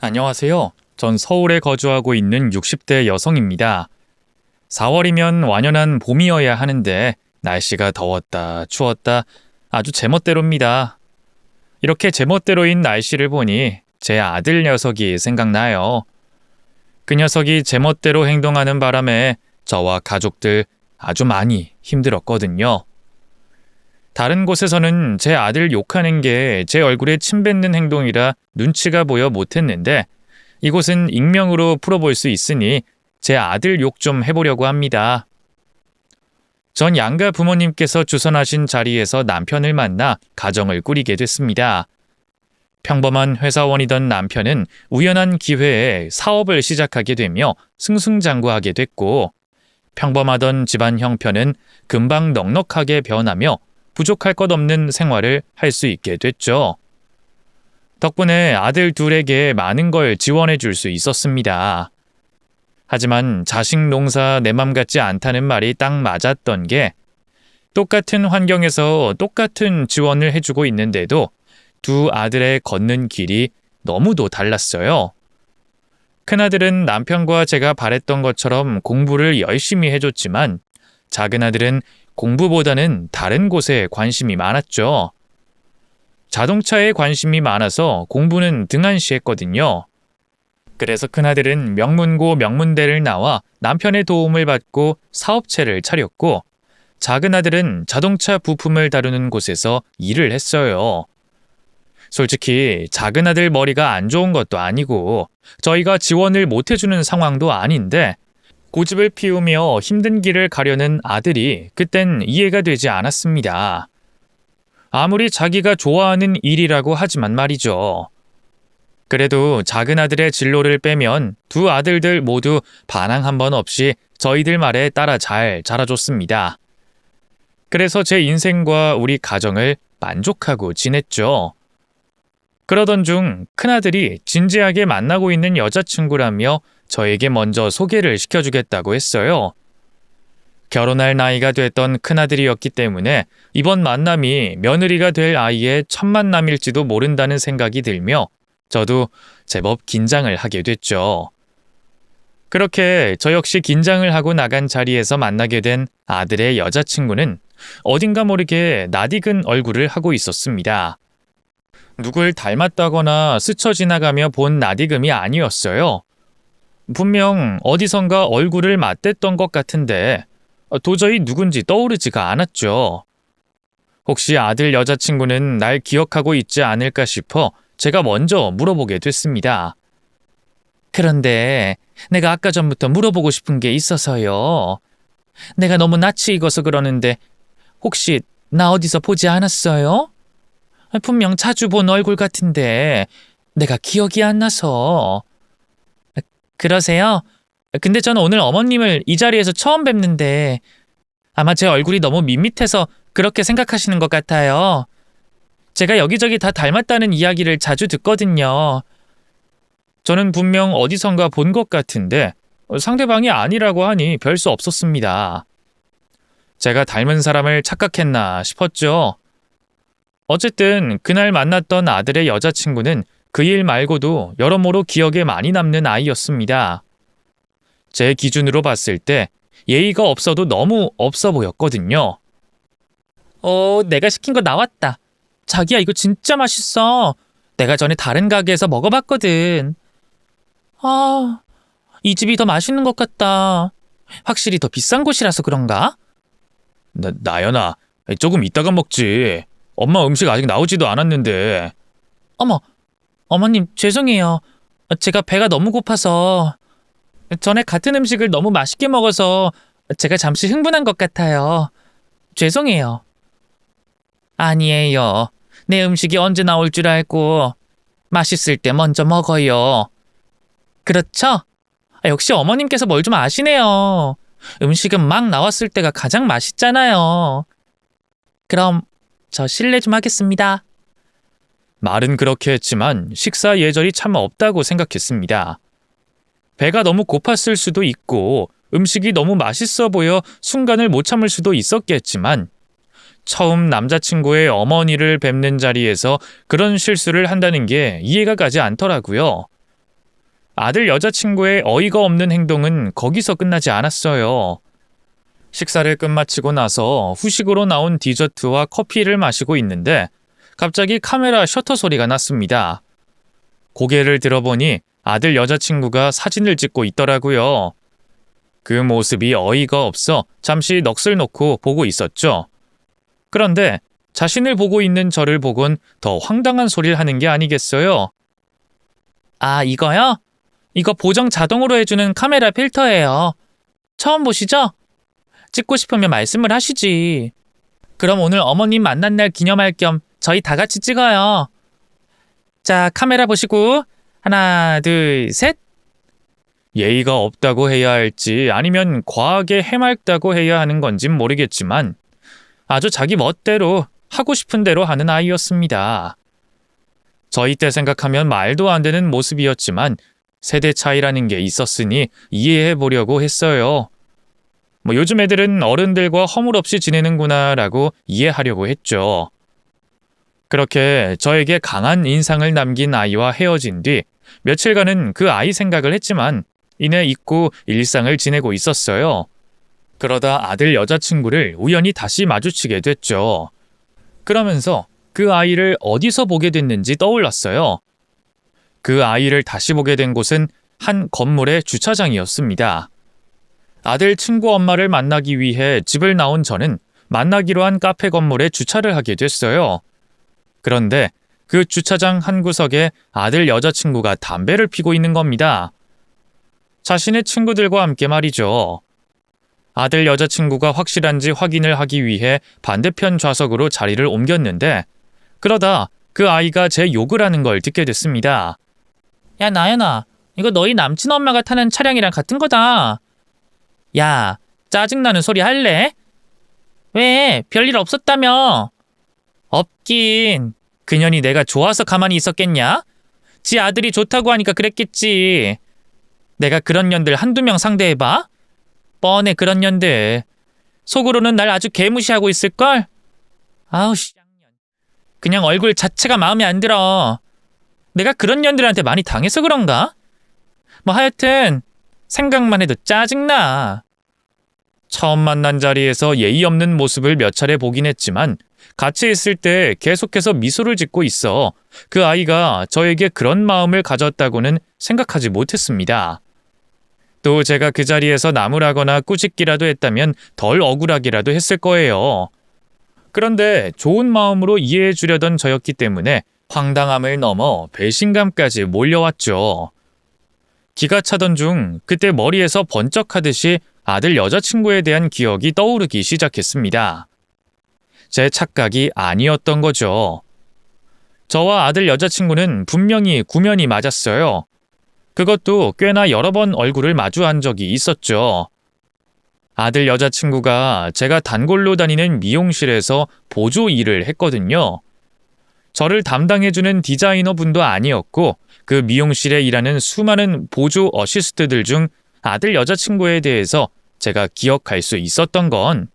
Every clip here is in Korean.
안녕하세요. 전 서울에 거주하고 있는 60대 여성입니다. 4월이면 완연한 봄이어야 하는데 날씨가 더웠다, 추웠다, 아주 제멋대로입니다. 이렇게 제멋대로인 날씨를 보니 제 아들 녀석이 생각나요. 그 녀석이 제멋대로 행동하는 바람에 저와 가족들 아주 많이 힘들었거든요. 다른 곳에서는 제 아들 욕하는 게 제 얼굴에 침 뱉는 행동이라 눈치가 보여 못했는데 이곳은 익명으로 풀어볼 수 있으니 제 아들 욕 좀 해보려고 합니다. 전 양가 부모님께서 주선하신 자리에서 남편을 만나 가정을 꾸리게 됐습니다. 평범한 회사원이던 남편은 우연한 기회에 사업을 시작하게 되며 승승장구하게 됐고, 평범하던 집안 형편은 금방 넉넉하게 변하며 부족할 것 없는 생활을 할 수 있게 됐죠. 덕분에 아들 둘에게 많은 걸 지원해 줄 수 있었습니다. 하지만 자식 농사 내 맘 같지 않다는 말이 딱 맞았던 게, 똑같은 환경에서 똑같은 지원을 해주고 있는데도 두 아들의 걷는 길이 너무도 달랐어요. 큰아들은 남편과 제가 바랬던 것처럼 공부를 열심히 해줬지만 작은아들은 공부보다는 다른 곳에 관심이 많았죠. 자동차에 관심이 많아서 공부는 등한시했거든요. 그래서 큰아들은 명문고 명문대를 나와 남편의 도움을 받고 사업체를 차렸고, 작은아들은 자동차 부품을 다루는 곳에서 일을 했어요. 솔직히 작은아들 머리가 안 좋은 것도 아니고 저희가 지원을 못 해주는 상황도 아닌데, 고집을 피우며 힘든 길을 가려는 아들이 그땐 이해가 되지 않았습니다. 아무리 자기가 좋아하는 일이라고 하지만 말이죠. 그래도 작은아들의 진로를 빼면 두 아들들 모두 반항 한 번 없이 저희들 말에 따라 잘 자라줬습니다. 그래서 제 인생과 우리 가정을 만족하고 지냈죠. 그러던 중 큰아들이 진지하게 만나고 있는 여자친구라며 저에게 먼저 소개를 시켜주겠다고 했어요. 결혼할 나이가 됐던 큰아들이었기 때문에 이번 만남이 며느리가 될 아이의 첫 만남일지도 모른다는 생각이 들며 저도 제법 긴장을 하게 됐죠. 그렇게 저 역시 긴장을 하고 나간 자리에서 만나게 된 아들의 여자친구는 어딘가 모르게 낯익은 얼굴을 하고 있었습니다. 누굴 닮았다거나 스쳐 지나가며 본 낯익음이 아니었어요. 분명 어디선가 얼굴을 맞댔던 것 같은데 도저히 누군지 떠오르지가 않았죠. 혹시 아들 여자친구는 날 기억하고 있지 않을까 싶어 제가 먼저 물어보게 됐습니다. 그런데 내가 아까 전부터 물어보고 싶은 게 있어서요. 내가 너무 낯이 익어서 그러는데 혹시 나 어디서 보지 않았어요? 분명 자주 본 얼굴 같은데 내가 기억이 안 나서. 그러세요? 근데 저는 오늘 어머님을 이 자리에서 처음 뵙는데 아마 제 얼굴이 너무 밋밋해서 그렇게 생각하시는 것 같아요. 제가 여기저기 다 닮았다는 이야기를 자주 듣거든요. 저는 분명 어디선가 본 것 같은데 상대방이 아니라고 하니 별 수 없었습니다. 제가 닮은 사람을 착각했나 싶었죠. 어쨌든 그날 만났던 아들의 여자친구는 그 일 말고도 여러모로 기억에 많이 남는 아이였습니다. 제 기준으로 봤을 때 예의가 없어도 너무 없어 보였거든요. 내가 시킨 거 나왔다. 자기야, 이거 진짜 맛있어. 내가 전에 다른 가게에서 먹어봤거든. 이 집이 더 맛있는 것 같다. 확실히 더 비싼 곳이라서 그런가? 나연아, 조금 이따가 먹지. 엄마 음식 아직 나오지도 않았는데. 어머, 어머님 죄송해요. 제가 배가 너무 고파서. 전에 같은 음식을 너무 맛있게 먹어서 제가 잠시 흥분한 것 같아요. 죄송해요. 아니에요. 내 음식이 언제 나올 줄 알고 맛있을 때 먼저 먹어요. 그렇죠? 역시 어머님께서 뭘 좀 아시네요. 음식은 막 나왔을 때가 가장 맛있잖아요. 그럼 저 실례 좀 하겠습니다. 말은 그렇게 했지만 식사 예절이 참 없다고 생각했습니다. 배가 너무 고팠을 수도 있고 음식이 너무 맛있어 보여 순간을 못 참을 수도 있었겠지만 처음 남자친구의 어머니를 뵙는 자리에서 그런 실수를 한다는 게 이해가 가지 않더라고요. 아들 여자친구의 어이가 없는 행동은 거기서 끝나지 않았어요. 식사를 끝마치고 나서 후식으로 나온 디저트와 커피를 마시고 있는데 갑자기 카메라 셔터 소리가 났습니다. 고개를 들어보니 아들 여자친구가 사진을 찍고 있더라고요. 그 모습이 어이가 없어 잠시 넋을 놓고 보고 있었죠. 그런데 자신을 보고 있는 저를 보곤 더 황당한 소리를 하는 게 아니겠어요? 아, 이거요? 이거 보정 자동으로 해주는 카메라 필터예요. 처음 보시죠? 찍고 싶으면 말씀을 하시지. 그럼 오늘 어머님 만난 날 기념할 겸 저희 다 같이 찍어요. 자, 카메라 보시고 하나, 둘, 셋. 예의가 없다고 해야 할지 아니면 과하게 해맑다고 해야 하는 건진 모르겠지만 아주 자기 멋대로 하고 싶은 대로 하는 아이였습니다. 저희 때 생각하면 말도 안 되는 모습이었지만 세대 차이라는 게 있었으니 이해해 보려고 했어요. 요즘 애들은 어른들과 허물없이 지내는구나 라고 이해하려고 했죠. 그렇게 저에게 강한 인상을 남긴 아이와 헤어진 뒤 며칠간은 그 아이 생각을 했지만 이내 잊고 일상을 지내고 있었어요. 그러다 아들 여자친구를 우연히 다시 마주치게 됐죠. 그러면서 그 아이를 어디서 보게 됐는지 떠올랐어요. 그 아이를 다시 보게 된 곳은 한 건물의 주차장이었습니다. 아들 친구 엄마를 만나기 위해 집을 나온 저는 만나기로 한 카페 건물에 주차를 하게 됐어요. 그런데 그 주차장 한 구석에 아들 여자친구가 담배를 피고 있는 겁니다. 자신의 친구들과 함께 말이죠. 아들 여자친구가 확실한지 확인을 하기 위해 반대편 좌석으로 자리를 옮겼는데 그러다 그 아이가 제 욕을 하는 걸 듣게 됐습니다. 야, 나연아, 이거 너희 남친 엄마가 타는 차량이랑 같은 거다. 야, 짜증나는 소리 할래? 왜? 별일 없었다며? 없긴. 그년이 내가 좋아서 가만히 있었겠냐? 지 아들이 좋다고 하니까 그랬겠지. 내가 그런 년들 한두 명 상대해봐? 뻔해 그런 년들. 속으로는 날 아주 개무시하고 있을걸? 아우 씨. 그냥 얼굴 자체가 마음에 안 들어. 내가 그런 년들한테 많이 당해서 그런가? 하여튼 생각만 해도 짜증나. 처음 만난 자리에서 예의 없는 모습을 몇 차례 보긴 했지만 같이 있을 때 계속해서 미소를 짓고 있어 그 아이가 저에게 그런 마음을 가졌다고는 생각하지 못했습니다. 또 제가 그 자리에서 나무라거나 꾸짖기라도 했다면 덜 억울하기라도 했을 거예요. 그런데 좋은 마음으로 이해해 주려던 저였기 때문에 황당함을 넘어 배신감까지 몰려왔죠. 기가 차던 중 그때 머리에서 번쩍하듯이 아들 여자친구에 대한 기억이 떠오르기 시작했습니다. 제 착각이 아니었던 거죠. 저와 아들 여자친구는 분명히 구면이 맞았어요. 그것도 꽤나 여러 번 얼굴을 마주한 적이 있었죠. 아들 여자친구가 제가 단골로 다니는 미용실에서 보조 일을 했거든요. 저를 담당해주는 디자이너 분도 아니었고 그 미용실에 일하는 수많은 보조 어시스트들 중 아들 여자친구에 대해서 제가 기억할 수 있었던 건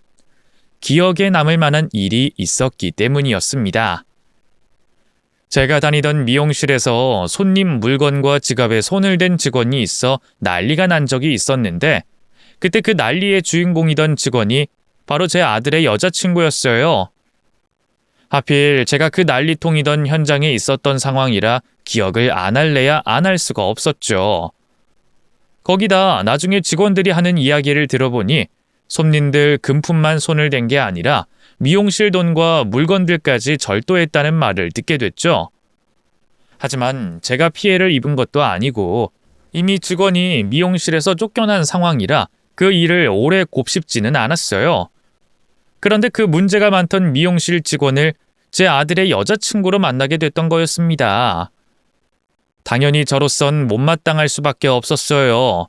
기억에 남을 만한 일이 있었기 때문이었습니다. 제가 다니던 미용실에서 손님 물건과 지갑에 손을 댄 직원이 있어 난리가 난 적이 있었는데 그때 그 난리의 주인공이던 직원이 바로 제 아들의 여자친구였어요. 하필 제가 그 난리통이던 현장에 있었던 상황이라 기억을 안 할래야 안 할 수가 없었죠. 거기다 나중에 직원들이 하는 이야기를 들어보니 손님들 금품만 손을 댄 게 아니라 미용실 돈과 물건들까지 절도했다는 말을 듣게 됐죠. 하지만 제가 피해를 입은 것도 아니고 이미 직원이 미용실에서 쫓겨난 상황이라 그 일을 오래 곱씹지는 않았어요. 그런데 그 문제가 많던 미용실 직원을 제 아들의 여자친구로 만나게 됐던 거였습니다. 당연히 저로선 못마땅할 수밖에 없었어요.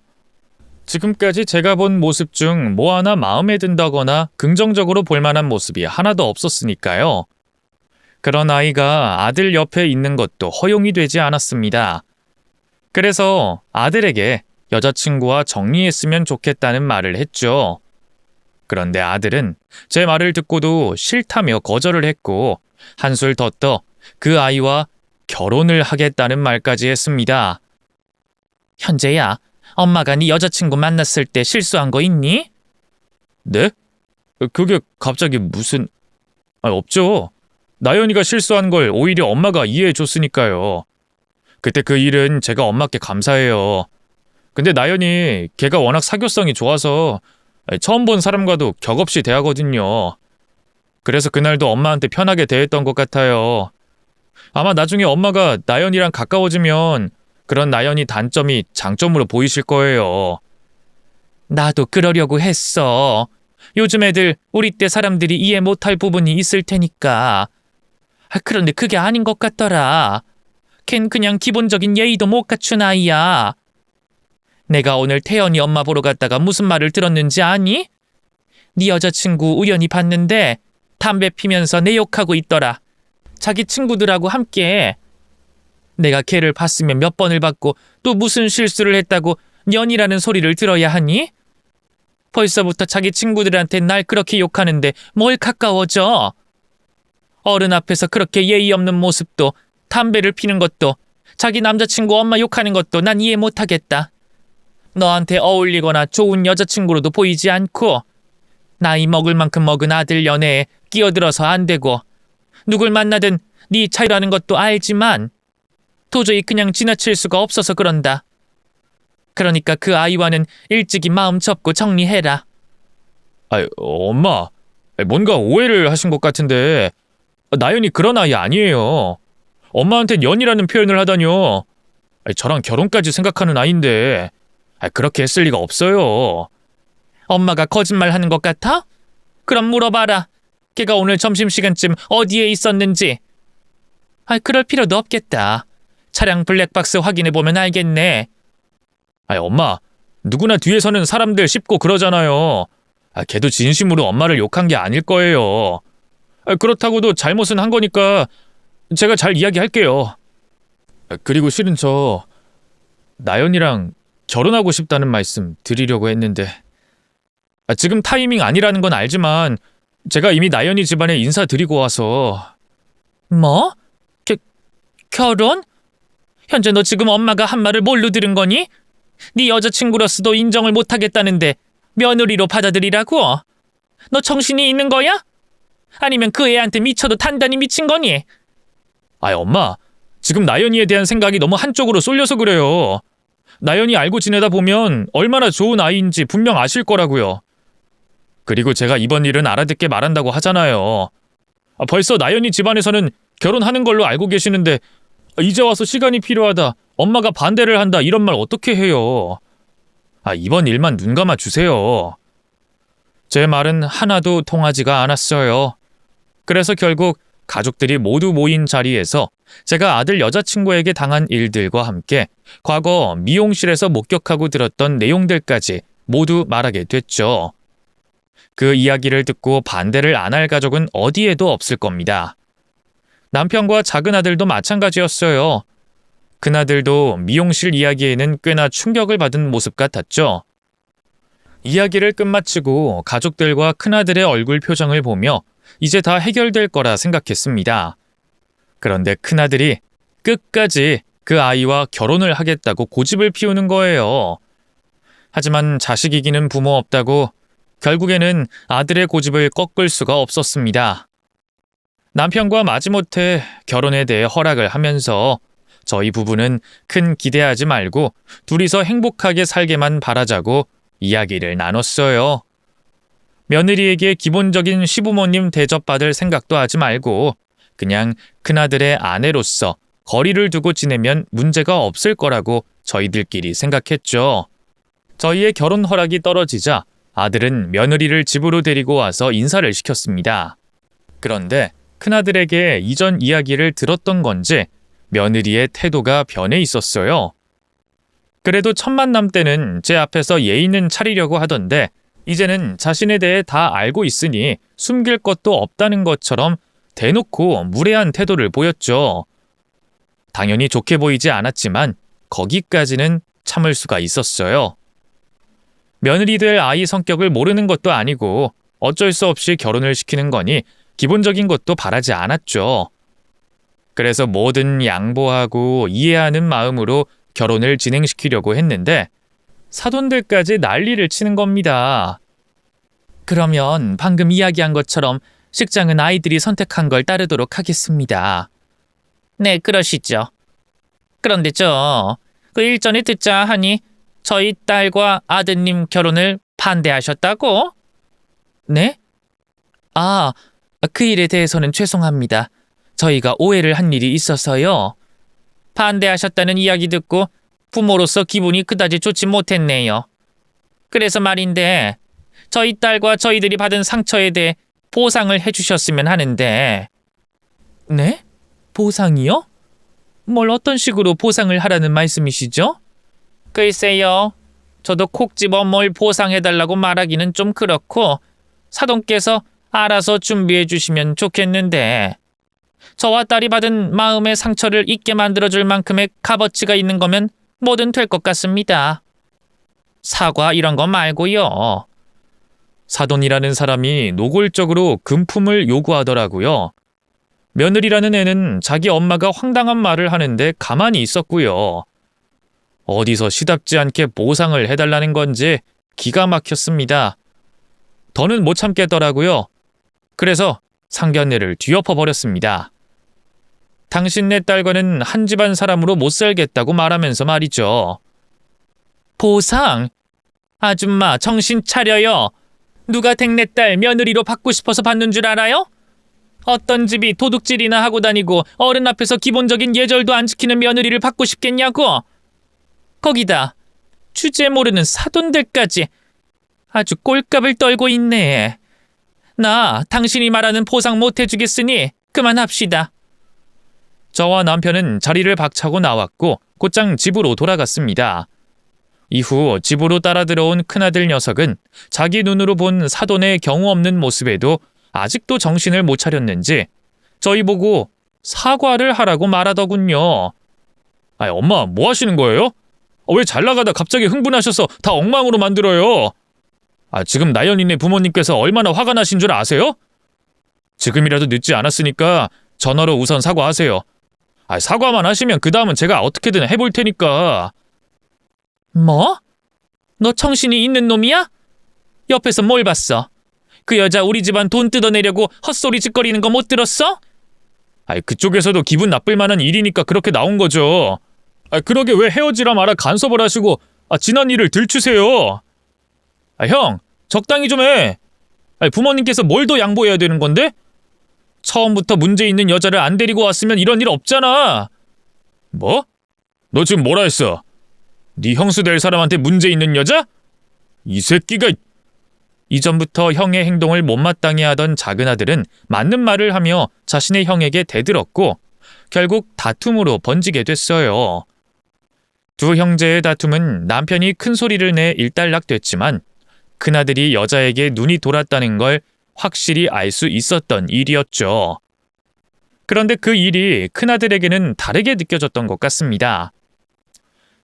지금까지 제가 본 모습 중 뭐 하나 마음에 든다거나 긍정적으로 볼 만한 모습이 하나도 없었으니까요. 그런 아이가 아들 옆에 있는 것도 허용이 되지 않았습니다. 그래서 아들에게 여자친구와 정리했으면 좋겠다는 말을 했죠. 그런데 아들은 제 말을 듣고도 싫다며 거절을 했고 한술 더 떠 그 아이와 결혼을 하겠다는 말까지 했습니다. 현재야, 엄마가 네 여자친구 만났을 때 실수한 거 있니? 네? 그게 갑자기 무슨... 없죠. 나연이가 실수한 걸 오히려 엄마가 이해해 줬으니까요. 그때 그 일은 제가 엄마께 감사해요. 근데 나연이 걔가 워낙 사교성이 좋아서 처음 본 사람과도 격없이 대하거든요. 그래서 그날도 엄마한테 편하게 대했던 것 같아요. 아마 나중에 엄마가 나연이랑 가까워지면 그런 나연이 단점이 장점으로 보이실 거예요. 나도 그러려고 했어. 요즘 애들 우리 때 사람들이 이해 못할 부분이 있을 테니까. 그런데 그게 아닌 것 같더라. 걘 그냥 기본적인 예의도 못 갖춘 아이야. 내가 오늘 태연이 엄마 보러 갔다가 무슨 말을 들었는지 아니? 네 여자친구 우연히 봤는데 담배 피면서 내 욕하고 있더라. 자기 친구들하고 함께. 내가 걔를 봤으면 몇 번을 봤고 또 무슨 실수를 했다고 년이라는 소리를 들어야 하니? 벌써부터 자기 친구들한테 날 그렇게 욕하는데 뭘 가까워져? 어른 앞에서 그렇게 예의 없는 모습도, 담배를 피는 것도, 자기 남자친구 엄마 욕하는 것도 난 이해 못하겠다. 너한테 어울리거나 좋은 여자친구로도 보이지 않고, 나이 먹을 만큼 먹은 아들 연애에 끼어들어서 안 되고, 누굴 만나든 네 자유라는 것도 알지만 도저히 그냥 지나칠 수가 없어서 그런다. 그러니까 그 아이와는 일찍이 마음 접고 정리해라. 엄마, 뭔가 오해를 하신 것 같은데 나연이 그런 아이 아니에요. 엄마한텐 연이라는 표현을 하다뇨. 저랑 결혼까지 생각하는 아이인데 그렇게 했을 리가 없어요. 엄마가 거짓말하는 것 같아? 그럼 물어봐라. 걔가 오늘 점심시간쯤 어디에 있었는지. 그럴 필요도 없겠다. 차량 블랙박스 확인해보면 알겠네. 엄마, 누구나 뒤에서는 사람들 씹고 그러잖아요. 걔도 진심으로 엄마를 욕한 게 아닐 거예요. 그렇다고도 잘못은 한 거니까 제가 잘 이야기할게요. 그리고 실은 저 나연이랑 결혼하고 싶다는 말씀 드리려고 했는데 지금 타이밍 아니라는 건 알지만 제가 이미 나연이 집안에 인사드리고 와서. 뭐? 결혼? 현재 너 지금 엄마가 한 말을 뭘로 들은 거니? 네 여자친구로서도 인정을 못하겠다는데 며느리로 받아들이라고? 너 정신이 있는 거야? 아니면 그 애한테 미쳐도 단단히 미친 거니? 엄마, 지금 나연이에 대한 생각이 너무 한쪽으로 쏠려서 그래요. 나연이 알고 지내다 보면 얼마나 좋은 아이인지 분명 아실 거라고요. 그리고 제가 이번 일은 알아듣게 말한다고 하잖아요. 벌써 나연이 집안에서는 결혼하는 걸로 알고 계시는데 이제 와서 시간이 필요하다, 엄마가 반대를 한다 이런 말 어떻게 해요. 이번 일만 눈 감아 주세요. 제 말은 하나도 통하지가 않았어요. 그래서 결국 가족들이 모두 모인 자리에서 제가 아들 여자친구에게 당한 일들과 함께 과거 미용실에서 목격하고 들었던 내용들까지 모두 말하게 됐죠. 그 이야기를 듣고 반대를 안 할 가족은 어디에도 없을 겁니다. 남편과 작은 아들도 마찬가지였어요. 큰아들도 미용실 이야기에는 꽤나 충격을 받은 모습 같았죠. 이야기를 끝마치고 가족들과 큰아들의 얼굴 표정을 보며 이제 다 해결될 거라 생각했습니다. 그런데 큰아들이 끝까지 그 아이와 결혼을 하겠다고 고집을 피우는 거예요. 하지만 자식 이기는 부모 없다고 결국에는 아들의 고집을 꺾을 수가 없었습니다. 남편과 마지못해 결혼에 대해 허락을 하면서 저희 부부는 큰 기대하지 말고 둘이서 행복하게 살게만 바라자고 이야기를 나눴어요. 며느리에게 기본적인 시부모님 대접받을 생각도 하지 말고 그냥 큰아들의 아내로서 거리를 두고 지내면 문제가 없을 거라고 저희들끼리 생각했죠. 저희의 결혼 허락이 떨어지자 아들은 며느리를 집으로 데리고 와서 인사를 시켰습니다. 그런데 큰아들에게 이전 이야기를 들었던 건지 며느리의 태도가 변해 있었어요. 그래도 첫 만남 때는 제 앞에서 예의는 차리려고 하던데 이제는 자신에 대해 다 알고 있으니 숨길 것도 없다는 것처럼 대놓고 무례한 태도를 보였죠. 당연히 좋게 보이지 않았지만 거기까지는 참을 수가 있었어요. 며느리들 아이 성격을 모르는 것도 아니고 어쩔 수 없이 결혼을 시키는 거니 기본적인 것도 바라지 않았죠. 그래서 뭐든 양보하고 이해하는 마음으로 결혼을 진행시키려고 했는데 사돈들까지 난리를 치는 겁니다. 그러면 방금 이야기한 것처럼 식장은 아이들이 선택한 걸 따르도록 하겠습니다. 네, 그러시죠. 그런데 그 일전에 듣자 하니 저희 딸과 아드님 결혼을 반대하셨다고? 네? 아, 그 일에 대해서는 죄송합니다. 저희가 오해를 한 일이 있어서요. 반대하셨다는 이야기 듣고 부모로서 기분이 그다지 좋지 못했네요. 그래서 말인데 저희 딸과 저희들이 받은 상처에 대해 보상을 해주셨으면 하는데. 네? 보상이요? 뭘 어떤 식으로 보상을 하라는 말씀이시죠? 글쎄요. 저도 콕 집어 뭘 보상해달라고 말하기는 좀 그렇고 사돈께서 알아서 준비해 주시면 좋겠는데 저와 딸이 받은 마음의 상처를 잊게 만들어줄 만큼의 값어치가 있는 거면 뭐든 될 것 같습니다. 사과 이런 거 말고요. 사돈이라는 사람이 노골적으로 금품을 요구하더라고요. 며느리라는 애는 자기 엄마가 황당한 말을 하는데 가만히 있었고요. 어디서 시답지 않게 보상을 해달라는 건지 기가 막혔습니다. 더는 못 참겠더라고요. 그래서 상견례를 뒤엎어버렸습니다. 당신네 딸과는 한 집안 사람으로 못 살겠다고 말하면서 말이죠. 보상? 아줌마 정신 차려요. 누가 댁내 딸 며느리로 받고 싶어서 받는 줄 알아요? 어떤 집이 도둑질이나 하고 다니고 어른 앞에서 기본적인 예절도 안 지키는 며느리를 받고 싶겠냐고? 거기다 주제 모르는 사돈들까지 아주 꼴값을 떨고 있네. 나 당신이 말하는 보상 못 해주겠으니 그만합시다. 저와 남편은 자리를 박차고 나왔고 곧장 집으로 돌아갔습니다. 이후 집으로 따라 들어온 큰아들 녀석은 자기 눈으로 본 사돈의 경우 없는 모습에도 아직도 정신을 못 차렸는지 저희 보고 사과를 하라고 말하더군요. 아니, 엄마 뭐 하시는 거예요? 왜 잘 나가다 갑자기 흥분하셔서 다 엉망으로 만들어요? 지금 나연이네 부모님께서 얼마나 화가 나신 줄 아세요? 지금이라도 늦지 않았으니까 전화로 우선 사과하세요. 사과만 하시면 그 다음은 제가 어떻게든 해볼 테니까. 뭐? 너 정신이 있는 놈이야? 옆에서 뭘 봤어? 그 여자 우리 집안 돈 뜯어내려고 헛소리 짓거리는 거 못 들었어? 그쪽에서도 기분 나쁠 만한 일이니까 그렇게 나온 거죠. 그러게 왜 헤어지라 마라 간섭을 하시고 지난 일을 들추세요. 형, 적당히 좀 해. 부모님께서 뭘 더 양보해야 되는 건데? 처음부터 문제 있는 여자를 안 데리고 왔으면 이런 일 없잖아. 뭐? 너 지금 뭐라 했어? 네 형수 될 사람한테 문제 있는 여자? 이 새끼가... 이전부터 형의 행동을 못마땅해 하던 작은아들은 맞는 말을 하며 자신의 형에게 대들었고 결국 다툼으로 번지게 됐어요. 두 형제의 다툼은 남편이 큰 소리를 내 일단락됐지만 큰아들이 여자에게 눈이 돌았다는 걸 확실히 알 수 있었던 일이었죠. 그런데 그 일이 큰아들에게는 다르게 느껴졌던 것 같습니다.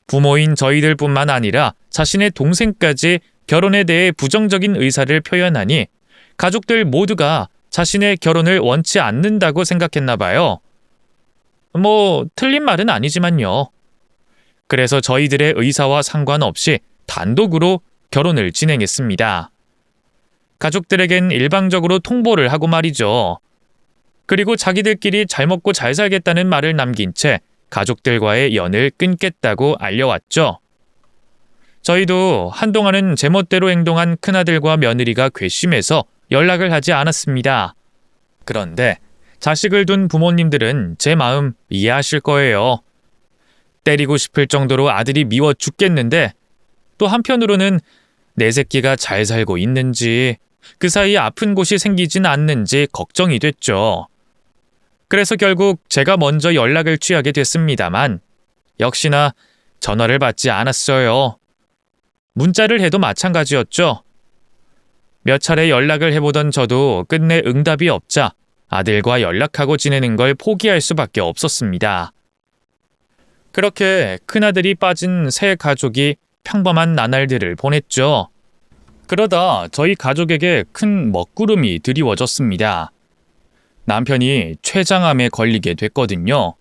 부모인 저희들뿐만 아니라 자신의 동생까지 결혼에 대해 부정적인 의사를 표현하니 가족들 모두가 자신의 결혼을 원치 않는다고 생각했나 봐요. 틀린 말은 아니지만요. 그래서 저희들의 의사와 상관없이 단독으로 결혼을 진행했습니다. 가족들에겐 일방적으로 통보를 하고 말이죠. 그리고 자기들끼리 잘 먹고 잘 살겠다는 말을 남긴 채 가족들과의 연을 끊겠다고 알려왔죠. 저희도 한동안은 제멋대로 행동한 큰아들과 며느리가 괘씸해서 연락을 하지 않았습니다. 그런데 자식을 둔 부모님들은 제 마음 이해하실 거예요. 때리고 싶을 정도로 아들이 미워 죽겠는데 또 한편으로는 내 새끼가 잘 살고 있는지 그 사이에 아픈 곳이 생기진 않는지 걱정이 됐죠. 그래서 결국 제가 먼저 연락을 취하게 됐습니다만 역시나 전화를 받지 않았어요. 문자를 해도 마찬가지였죠. 몇 차례 연락을 해보던 저도 끝내 응답이 없자 아들과 연락하고 지내는 걸 포기할 수밖에 없었습니다. 그렇게 큰아들이 빠진 새 가족이 평범한 나날들을 보냈죠. 그러다 저희 가족에게 큰 먹구름이 드리워졌습니다. 남편이 췌장암에 걸리게 됐거든요.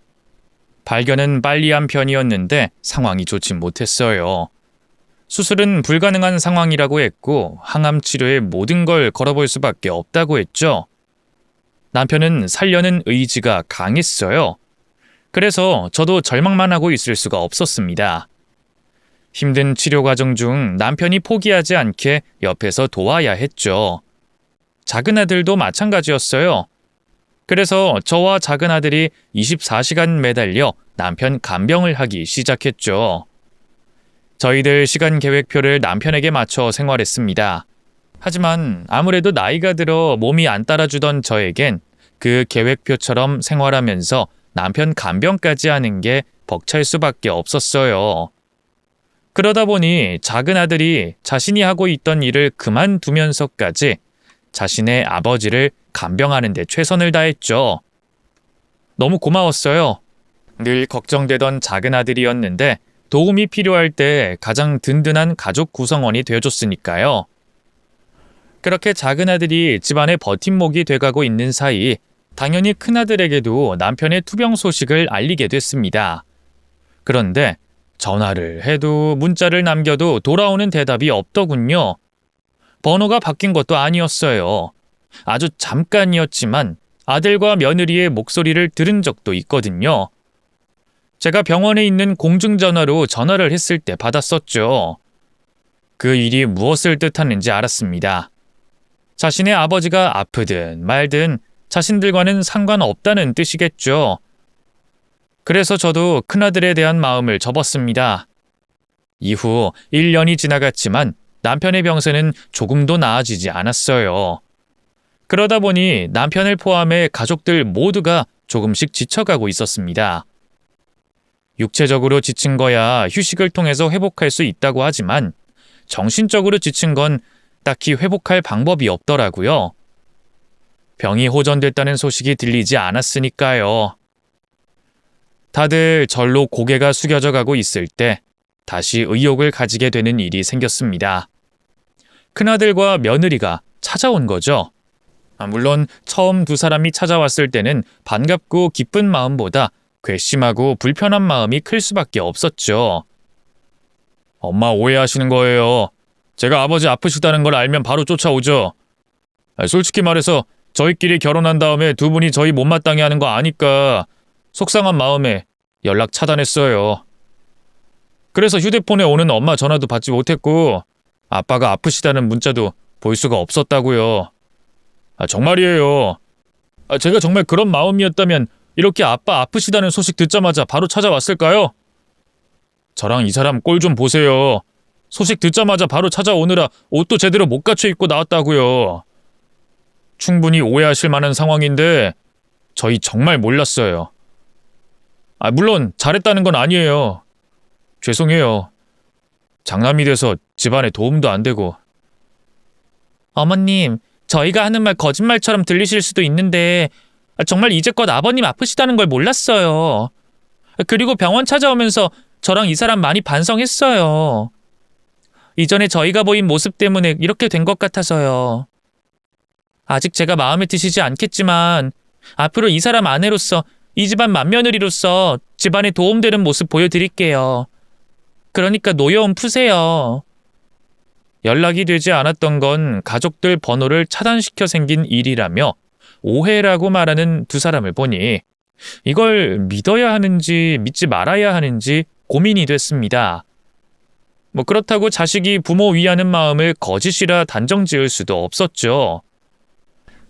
발견은 빨리 한 편이었는데 상황이 좋지 못했어요. 수술은 불가능한 상황이라고 했고 항암 치료에 모든 걸 걸어볼 수밖에 없다고 했죠. 남편은 살려는 의지가 강했어요. 그래서 저도 절망만 하고 있을 수가 없었습니다. 힘든 치료 과정 중 남편이 포기하지 않게 옆에서 도와야 했죠. 작은 아들도 마찬가지였어요. 그래서 저와 작은 아들이 24시간 매달려 남편 간병을 하기 시작했죠. 저희들 시간 계획표를 남편에게 맞춰 생활했습니다. 하지만 아무래도 나이가 들어 몸이 안 따라주던 저에겐 그 계획표처럼 생활하면서 남편 간병까지 하는 게 벅찰 수밖에 없었어요. 그러다 보니 작은 아들이 자신이 하고 있던 일을 그만두면서까지 자신의 아버지를 간병하는 데 최선을 다했죠. 너무 고마웠어요. 늘 걱정되던 작은 아들이었는데 도움이 필요할 때 가장 든든한 가족 구성원이 되어줬으니까요. 그렇게 작은 아들이 집안의 버팀목이 돼가고 있는 사이 당연히 큰아들에게도 남편의 투병 소식을 알리게 됐습니다. 그런데 전화를 해도 문자를 남겨도 돌아오는 대답이 없더군요. 번호가 바뀐 것도 아니었어요. 아주 잠깐이었지만 아들과 며느리의 목소리를 들은 적도 있거든요. 제가 병원에 있는 공중전화로 전화를 했을 때 받았었죠. 그 일이 무엇을 뜻하는지 알았습니다. 자신의 아버지가 아프든 말든 자신들과는 상관없다는 뜻이겠죠. 그래서 저도 큰아들에 대한 마음을 접었습니다. 이후 1년이 지나갔지만 남편의 병세는 조금도 나아지지 않았어요. 그러다 보니 남편을 포함해 가족들 모두가 조금씩 지쳐가고 있었습니다. 육체적으로 지친 거야 휴식을 통해서 회복할 수 있다고 하지만 정신적으로 지친 건 딱히 회복할 방법이 없더라고요. 병이 호전됐다는 소식이 들리지 않았으니까요. 다들 절로 고개가 숙여져 가고 있을 때 다시 의욕을 가지게 되는 일이 생겼습니다. 큰아들과 며느리가 찾아온 거죠. 물론 처음 두 사람이 찾아왔을 때는 반갑고 기쁜 마음보다 괘씸하고 불편한 마음이 클 수밖에 없었죠. 엄마 오해하시는 거예요. 제가 아버지 아프시다는 걸 알면 바로 쫓아오죠. 솔직히 말해서 저희끼리 결혼한 다음에 두 분이 저희 못마땅해 하는 거 아니까 속상한 마음에 연락 차단했어요. 그래서 휴대폰에 오는 엄마 전화도 받지 못했고 아빠가 아프시다는 문자도 볼 수가 없었다고요. 정말이에요. 제가 정말 그런 마음이었다면 이렇게 아빠 아프시다는 소식 듣자마자 바로 찾아왔을까요? 저랑 이 사람 꼴 좀 보세요. 소식 듣자마자 바로 찾아오느라 옷도 제대로 못 갖춰 입고 나왔다고요. 충분히 오해하실 만한 상황인데 저희 정말 몰랐어요. 물론 잘했다는 건 아니에요. 죄송해요. 장남이 돼서 집안에 도움도 안 되고. 어머님, 저희가 하는 말 거짓말처럼 들리실 수도 있는데 정말 이제껏 아버님 아프시다는 걸 몰랐어요. 그리고 병원 찾아오면서 저랑 이 사람 많이 반성했어요. 이전에 저희가 보인 모습 때문에 이렇게 된 것 같아서요. 아직 제가 마음에 드시지 않겠지만 앞으로 이 사람 아내로서 이 집안 맏며느리로서 집안에 도움되는 모습 보여드릴게요. 그러니까 노여움 푸세요. 연락이 되지 않았던 건 가족들 번호를 차단시켜 생긴 일이라며 오해라고 말하는 두 사람을 보니 이걸 믿어야 하는지 믿지 말아야 하는지 고민이 됐습니다. 그렇다고 자식이 부모 위하는 마음을 거짓이라 단정 지을 수도 없었죠.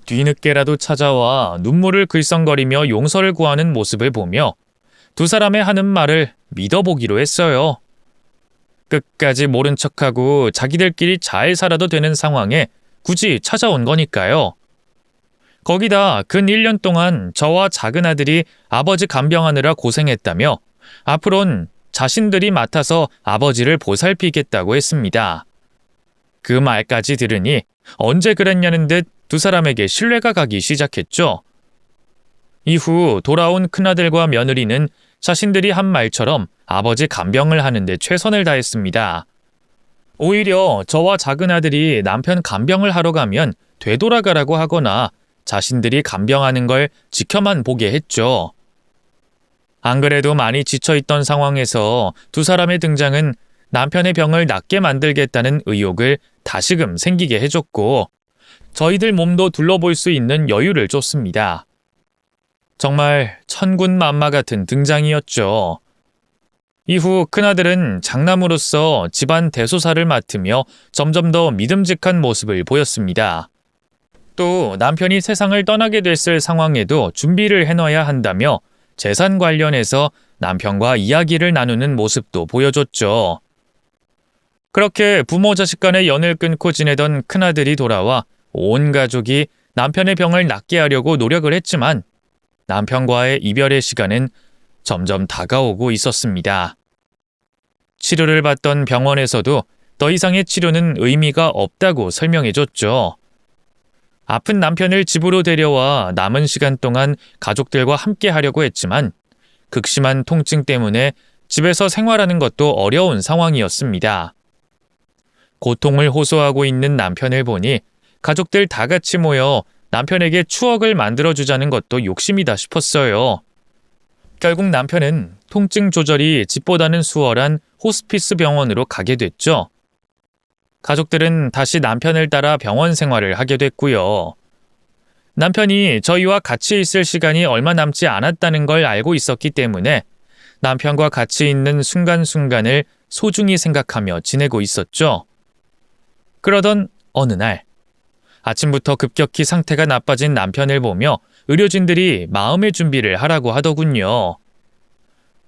뒤늦게라도 찾아와 눈물을 글썽거리며 용서를 구하는 모습을 보며 두 사람의 하는 말을 믿어보기로 했어요. 끝까지 모른 척하고 자기들끼리 잘 살아도 되는 상황에 굳이 찾아온 거니까요. 거기다 근 1년 동안 저와 작은 아들이 아버지 간병하느라 고생했다며 앞으론 자신들이 맡아서 아버지를 보살피겠다고 했습니다. 그 말까지 들으니 언제 그랬냐는 듯 두 사람에게 신뢰가 가기 시작했죠. 이후 돌아온 큰아들과 며느리는 자신들이 한 말처럼 아버지 간병을 하는데 최선을 다했습니다. 오히려 저와 작은 아들이 남편 간병을 하러 가면 되돌아가라고 하거나 자신들이 간병하는 걸 지켜만 보게 했죠. 안 그래도 많이 지쳐있던 상황에서 두 사람의 등장은 남편의 병을 낫게 만들겠다는 의욕을 다시금 생기게 해줬고 저희들 몸도 둘러볼 수 있는 여유를 줬습니다. 정말 천군만마 같은 등장이었죠. 이후 큰아들은 장남으로서 집안 대소사를 맡으며 점점 더 믿음직한 모습을 보였습니다. 또 남편이 세상을 떠나게 됐을 상황에도 준비를 해놔야 한다며 재산 관련해서 남편과 이야기를 나누는 모습도 보여줬죠. 그렇게 부모 자식 간의 연을 끊고 지내던 큰아들이 돌아와 온 가족이 남편의 병을 낫게 하려고 노력을 했지만 남편과의 이별의 시간은 점점 다가오고 있었습니다. 치료를 받던 병원에서도 더 이상의 치료는 의미가 없다고 설명해줬죠. 아픈 남편을 집으로 데려와 남은 시간 동안 가족들과 함께 하려고 했지만 극심한 통증 때문에 집에서 생활하는 것도 어려운 상황이었습니다. 고통을 호소하고 있는 남편을 보니 가족들 다 같이 모여 남편에게 추억을 만들어주자는 것도 욕심이다 싶었어요. 결국 남편은 통증 조절이 집보다는 수월한 호스피스 병원으로 가게 됐죠. 가족들은 다시 남편을 따라 병원 생활을 하게 됐고요. 남편이 저희와 같이 있을 시간이 얼마 남지 않았다는 걸 알고 있었기 때문에 남편과 같이 있는 순간순간을 소중히 생각하며 지내고 있었죠. 그러던 어느 날, 아침부터 급격히 상태가 나빠진 남편을 보며 의료진들이 마음의 준비를 하라고 하더군요.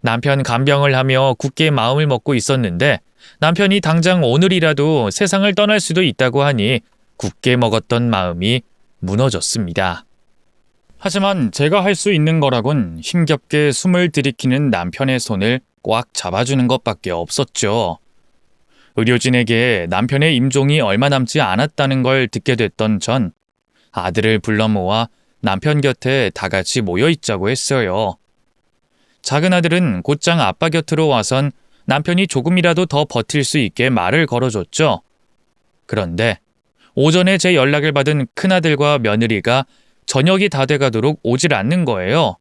남편 간병을 하며 굳게 마음을 먹고 있었는데 남편이 당장 오늘이라도 세상을 떠날 수도 있다고 하니 굳게 먹었던 마음이 무너졌습니다. 하지만 제가 할 수 있는 거라곤 힘겹게 숨을 들이키는 남편의 손을 꽉 잡아주는 것밖에 없었죠. 의료진에게 남편의 임종이 얼마 남지 않았다는 걸 듣게 됐던 전 아들을 불러 모아 남편 곁에 다 같이 모여 있자고 했어요. 작은 아들은 곧장 아빠 곁으로 와선 남편이 조금이라도 더 버틸 수 있게 말을 걸어줬죠. 그런데 오전에 제 연락을 받은 큰아들과 며느리가 저녁이 다 돼가도록 오질 않는 거예요.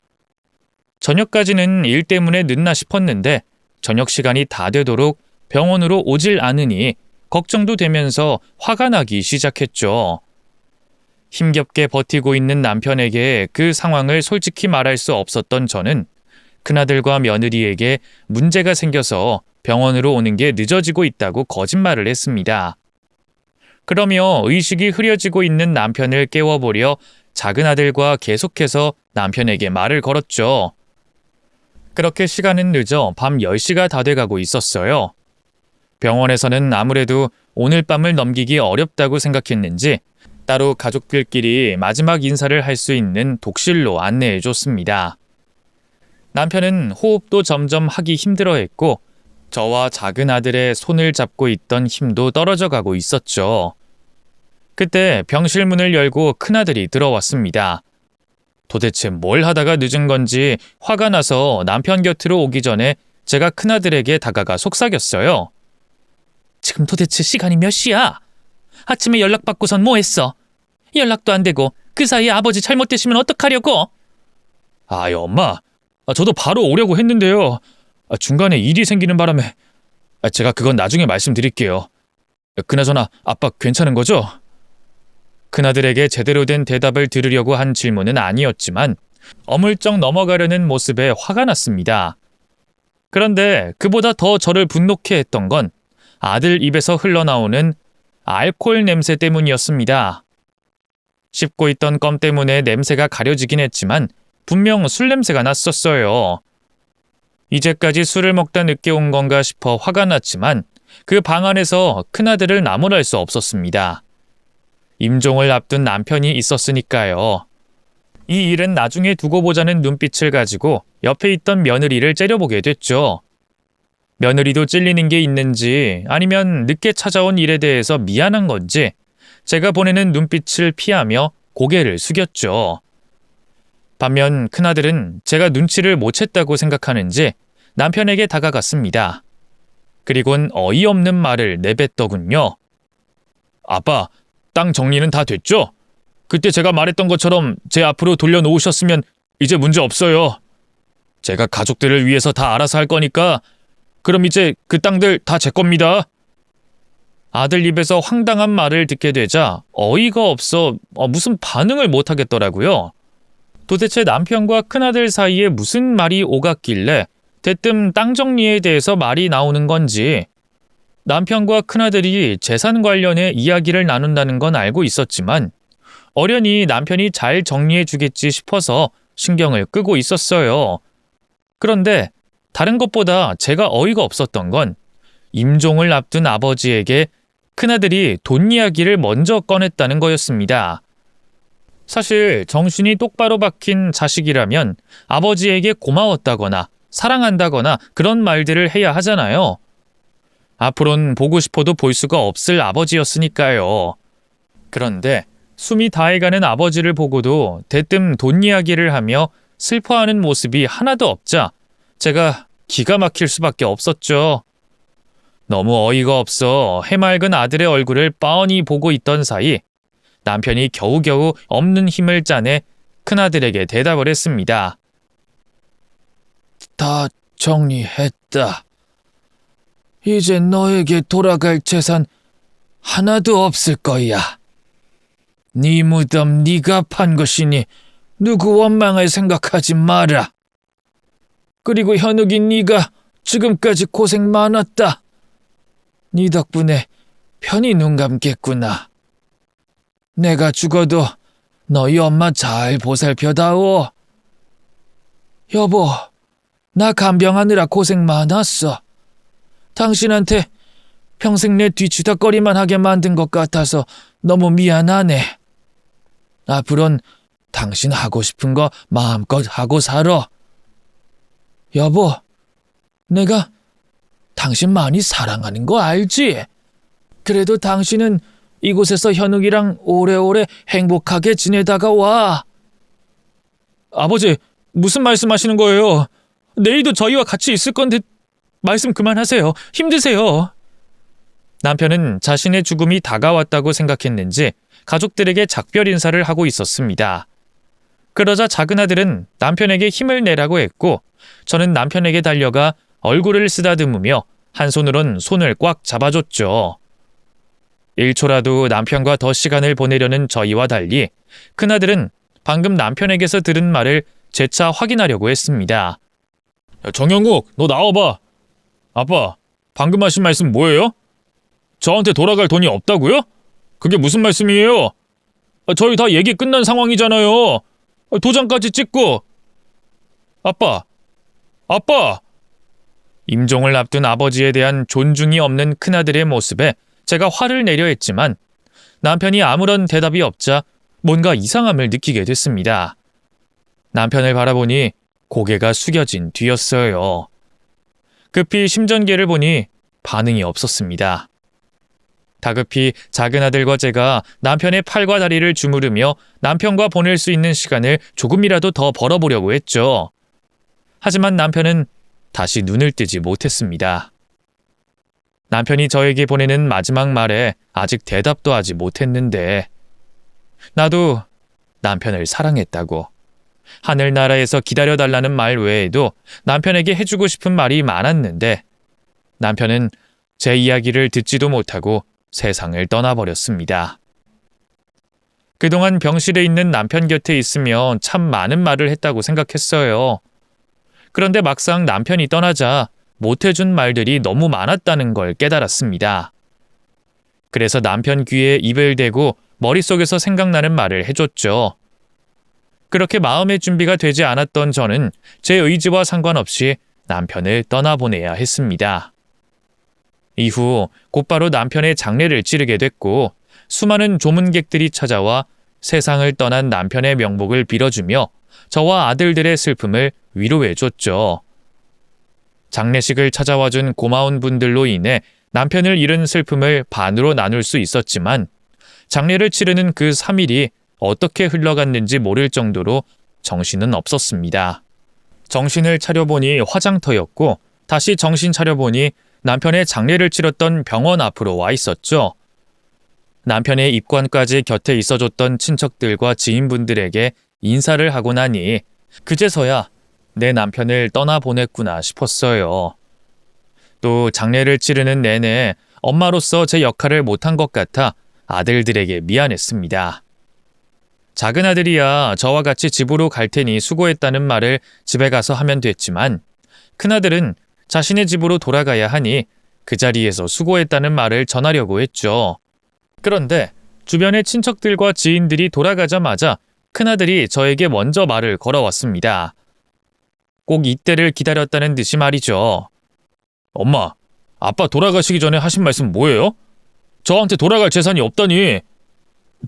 저녁까지는 일 때문에 늦나 싶었는데 저녁 시간이 다 되도록 병원으로 오질 않으니 걱정도 되면서 화가 나기 시작했죠. 힘겹게 버티고 있는 남편에게 그 상황을 솔직히 말할 수 없었던 저는 큰아들과 며느리에게 문제가 생겨서 병원으로 오는 게 늦어지고 있다고 거짓말을 했습니다. 그러며 의식이 흐려지고 있는 남편을 깨워보려 작은 아들과 계속해서 남편에게 말을 걸었죠. 그렇게 시간은 늦어 밤 10시가 다 돼가고 있었어요. 병원에서는 아무래도 오늘 밤을 넘기기 어렵다고 생각했는지 따로 가족들끼리 마지막 인사를 할 수 있는 독실로 안내해줬습니다. 남편은 호흡도 점점 하기 힘들어했고 저와 작은 아들의 손을 잡고 있던 힘도 떨어져 가고 있었죠. 그때 병실 문을 열고 큰아들이 들어왔습니다. 도대체 뭘 하다가 늦은 건지 화가 나서 남편 곁으로 오기 전에 제가 큰아들에게 다가가 속삭였어요. 지금 도대체 시간이 몇 시야? 아침에 연락받고선 뭐 했어? 연락도 안 되고 그 사이에 아버지 잘못되시면 어떡하려고? 아이 엄마, 저도 바로 오려고 했는데요. 중간에 일이 생기는 바람에 제가 그건 나중에 말씀드릴게요. 그나저나 아빠 괜찮은 거죠? 큰아들에게 제대로 된 대답을 들으려고 한 질문은 아니었지만 어물쩍 넘어가려는 모습에 화가 났습니다. 그런데 그보다 더 저를 분노케 했던 건 아들 입에서 흘러나오는 알코올 냄새 때문이었습니다. 씹고 있던 껌 때문에 냄새가 가려지긴 했지만 분명 술 냄새가 났었어요. 이제까지 술을 먹다 늦게 온 건가 싶어 화가 났지만 그 방 안에서 큰아들을 나무랄 수 없었습니다. 임종을 앞둔 남편이 있었으니까요. 이 일은 나중에 두고 보자는 눈빛을 가지고 옆에 있던 며느리를 째려보게 됐죠. 며느리도 찔리는 게 있는지 아니면 늦게 찾아온 일에 대해서 미안한 건지 제가 보내는 눈빛을 피하며 고개를 숙였죠. 반면 큰아들은 제가 눈치를 못 챘다고 생각하는지 남편에게 다가갔습니다. 그리곤 어이없는 말을 내뱉더군요. 아빠, 땅 정리는 다 됐죠? 그때 제가 말했던 것처럼 제 앞으로 돌려놓으셨으면 이제 문제 없어요. 제가 가족들을 위해서 다 알아서 할 거니까 그럼 이제 그 땅들 다 제 겁니다. 아들 입에서 황당한 말을 듣게 되자 어이가 없어 무슨 반응을 못 하겠더라고요. 도대체 남편과 큰아들 사이에 무슨 말이 오갔길래 대뜸 땅 정리에 대해서 말이 나오는 건지. 남편과 큰아들이 재산 관련해 이야기를 나눈다는 건 알고 있었지만 어련히 남편이 잘 정리해 주겠지 싶어서 신경을 끄고 있었어요. 그런데 다른 것보다 제가 어이가 없었던 건 임종을 앞둔 아버지에게 큰아들이 돈 이야기를 먼저 꺼냈다는 거였습니다. 사실 정신이 똑바로 박힌 자식이라면 아버지에게 고마웠다거나 사랑한다거나 그런 말들을 해야 하잖아요. 앞으로는 보고 싶어도 볼 수가 없을 아버지였으니까요. 그런데 숨이 다해가는 아버지를 보고도 대뜸 돈 이야기를 하며 슬퍼하는 모습이 하나도 없자 제가 기가 막힐 수밖에 없었죠. 너무 어이가 없어 해맑은 아들의 얼굴을 뻔히 보고 있던 사이 남편이 겨우겨우 없는 힘을 짜내 큰아들에게 대답을 했습니다. 다 정리했다. 이제 너에게 돌아갈 재산 하나도 없을 거야. 네 무덤 네가 판 것이니 누구 원망을 생각하지 마라. 그리고 현욱이 네가 지금까지 고생 많았다. 네 덕분에 편히 눈 감겠구나. 내가 죽어도 너희 엄마 잘 보살펴다오. 여보, 나 간병하느라 고생 많았어. 당신한테 평생 내 뒤치다거리만 하게 만든 것 같아서 너무 미안하네. 앞으론 당신 하고 싶은 거 마음껏 하고 살아. 여보, 내가 당신 많이 사랑하는 거 알지? 그래도 당신은 이곳에서 현욱이랑 오래오래 행복하게 지내다가 와. 아버지, 무슨 말씀하시는 거예요? 내일도 저희와 같이 있을 건데 말씀 그만하세요. 힘드세요. 남편은 자신의 죽음이 다가왔다고 생각했는지 가족들에게 작별 인사를 하고 있었습니다. 그러자 작은 아들은 남편에게 힘을 내라고 했고 저는 남편에게 달려가 얼굴을 쓰다듬으며 한 손으론 손을 꽉 잡아줬죠. 1초라도 남편과 더 시간을 보내려는 저희와 달리 큰아들은 방금 남편에게서 들은 말을 재차 확인하려고 했습니다. 정영국, 너 나와봐. 아빠, 방금 하신 말씀 뭐예요? 저한테 돌아갈 돈이 없다고요? 그게 무슨 말씀이에요? 저희 다 얘기 끝난 상황이잖아요. 도장까지 찍고. 아빠! 임종을 앞둔 아버지에 대한 존중이 없는 큰아들의 모습에 제가 화를 내려 했지만 남편이 아무런 대답이 없자 뭔가 이상함을 느끼게 됐습니다. 남편을 바라보니 고개가 숙여진 뒤였어요. 급히 심전계를 보니 반응이 없었습니다. 다급히 작은 아들과 제가 남편의 팔과 다리를 주무르며 남편과 보낼 수 있는 시간을 조금이라도 더 벌어보려고 했죠. 하지만 남편은 다시 눈을 뜨지 못했습니다. 남편이 저에게 보내는 마지막 말에 아직 대답도 하지 못했는데 나도 남편을 사랑했다고 하늘나라에서 기다려달라는 말 외에도 남편에게 해주고 싶은 말이 많았는데 남편은 제 이야기를 듣지도 못하고 세상을 떠나버렸습니다. 그동안 병실에 있는 남편 곁에 있으며 참 많은 말을 했다고 생각했어요. 그런데 막상 남편이 떠나자 못해준 말들이 너무 많았다는 걸 깨달았습니다. 그래서 남편 귀에 입을 대고 머릿속에서 생각나는 말을 해줬죠. 그렇게 마음의 준비가 되지 않았던 저는 제 의지와 상관없이 남편을 떠나보내야 했습니다. 이후 곧바로 남편의 장례를 치르게 됐고 수많은 조문객들이 찾아와 세상을 떠난 남편의 명복을 빌어주며 저와 아들들의 슬픔을 위로해줬죠. 장례식을 찾아와준 고마운 분들로 인해 남편을 잃은 슬픔을 반으로 나눌 수 있었지만 장례를 치르는 그 3일이 어떻게 흘러갔는지 모를 정도로 정신은 없었습니다. 정신을 차려보니 화장터였고 다시 정신 차려보니 남편의 장례를 치렀던 병원 앞으로 와 있었죠. 남편의 입관까지 곁에 있어줬던 친척들과 지인분들에게 인사를 하고 나니 그제서야 내 남편을 떠나보냈구나 싶었어요. 또 장례를 치르는 내내 엄마로서 제 역할을 못한 것 같아 아들들에게 미안했습니다. 작은 아들이야 저와 같이 집으로 갈 테니 수고했다는 말을 집에 가서 하면 됐지만 큰아들은 자신의 집으로 돌아가야 하니 그 자리에서 수고했다는 말을 전하려고 했죠. 그런데 주변의 친척들과 지인들이 돌아가자마자 큰아들이 저에게 먼저 말을 걸어왔습니다. 꼭 이때를 기다렸다는 듯이 말이죠. 엄마, 아빠 돌아가시기 전에 하신 말씀 뭐예요? 저한테 돌아갈 재산이 없다니.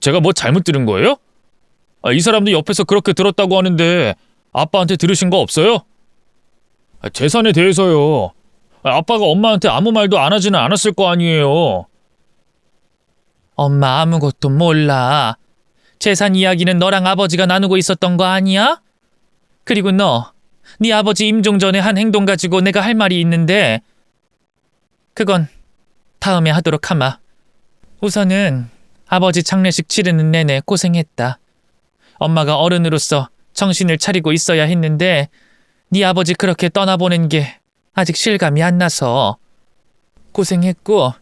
제가 뭐 잘못 들은 거예요? 이 사람도 옆에서 그렇게 들었다고 하는데 아빠한테 들으신 거 없어요? 재산에 대해서요. 아빠가 엄마한테 아무 말도 안 하지는 않았을 거 아니에요. 엄마 아무것도 몰라. 재산 이야기는 너랑 아버지가 나누고 있었던 거 아니야? 그리고 네 아버지 임종 전에 한 행동 가지고 내가 할 말이 있는데 그건 다음에 하도록 하마. 우선은 아버지 장례식 치르는 내내 고생했다. 엄마가 어른으로서 정신을 차리고 있어야 했는데 네 아버지 그렇게 떠나보낸 게 아직 실감이 안 나서 고생했고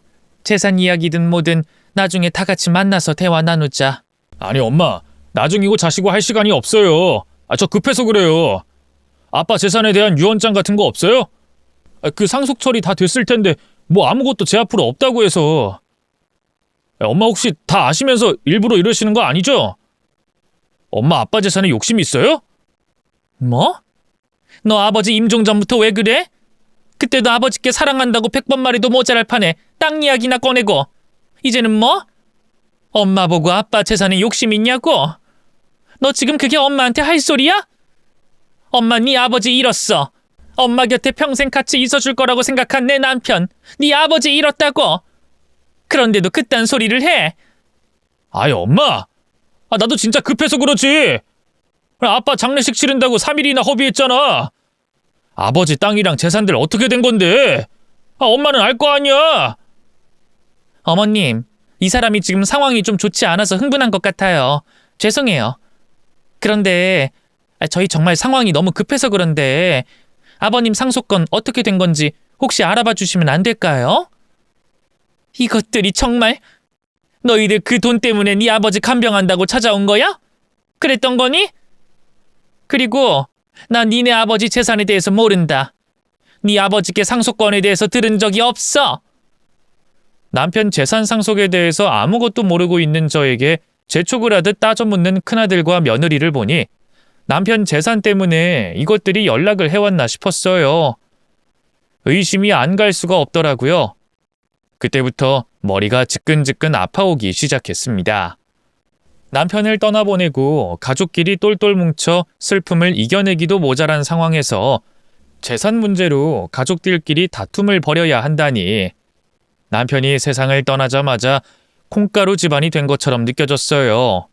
재산 이야기든 뭐든 나중에 다 같이 만나서 대화 나누자. 아니 엄마, 나중이고 자시고 할 시간이 없어요. 저 급해서 그래요. 아빠 재산에 대한 유언장 같은 거 없어요? 그 상속 처리 다 됐을 텐데 뭐 아무것도 제 앞으로 없다고 해서. 엄마 혹시 다 아시면서 일부러 이러시는 거 아니죠? 엄마 아빠 재산에 욕심 있어요? 뭐? 너 아버지 임종 전부터 왜 그래? 그때도 아버지께 사랑한다고 100번 말해도 모자랄 판에 땅 이야기나 꺼내고 이제는 뭐? 엄마 보고 아빠 재산에 욕심 있냐고? 너 지금 그게 엄마한테 할 소리야? 엄마 네 아버지 잃었어. 엄마 곁에 평생 같이 있어줄 거라고 생각한 내 남편 네 아버지 잃었다고. 그런데도 그딴 소리를 해. 아이 엄마, 나도 진짜 급해서 그렇지. 아빠 장례식 치른다고 3일이나 허비했잖아. 아버지 땅이랑 재산들 어떻게 된 건데? 엄마는 알 거 아니야. 어머님, 이 사람이 지금 상황이 좀 좋지 않아서 흥분한 것 같아요. 죄송해요. 그런데 저희 정말 상황이 너무 급해서 그런데 아버님 상속건 어떻게 된 건지 혹시 알아봐 주시면 안 될까요? 이것들이 정말 너희들 그 돈 때문에 네 아버지 간병한다고 찾아온 거야? 그랬던 거니? 그리고 나 니네 아버지 재산에 대해서 모른다. 네 아버지께 상속권에 대해서 들은 적이 없어. 남편 재산 상속에 대해서 아무것도 모르고 있는 저에게 재촉을 하듯 따져묻는 큰아들과 며느리를 보니 남편 재산 때문에 이것들이 연락을 해왔나 싶었어요. 의심이 안 갈 수가 없더라고요. 그때부터 머리가 지끈지끈 아파오기 시작했습니다. 남편을 떠나보내고 가족끼리 똘똘 뭉쳐 슬픔을 이겨내기도 모자란 상황에서 재산 문제로 가족들끼리 다툼을 벌여야 한다니 남편이 세상을 떠나자마자 콩가루 집안이 된 것처럼 느껴졌어요.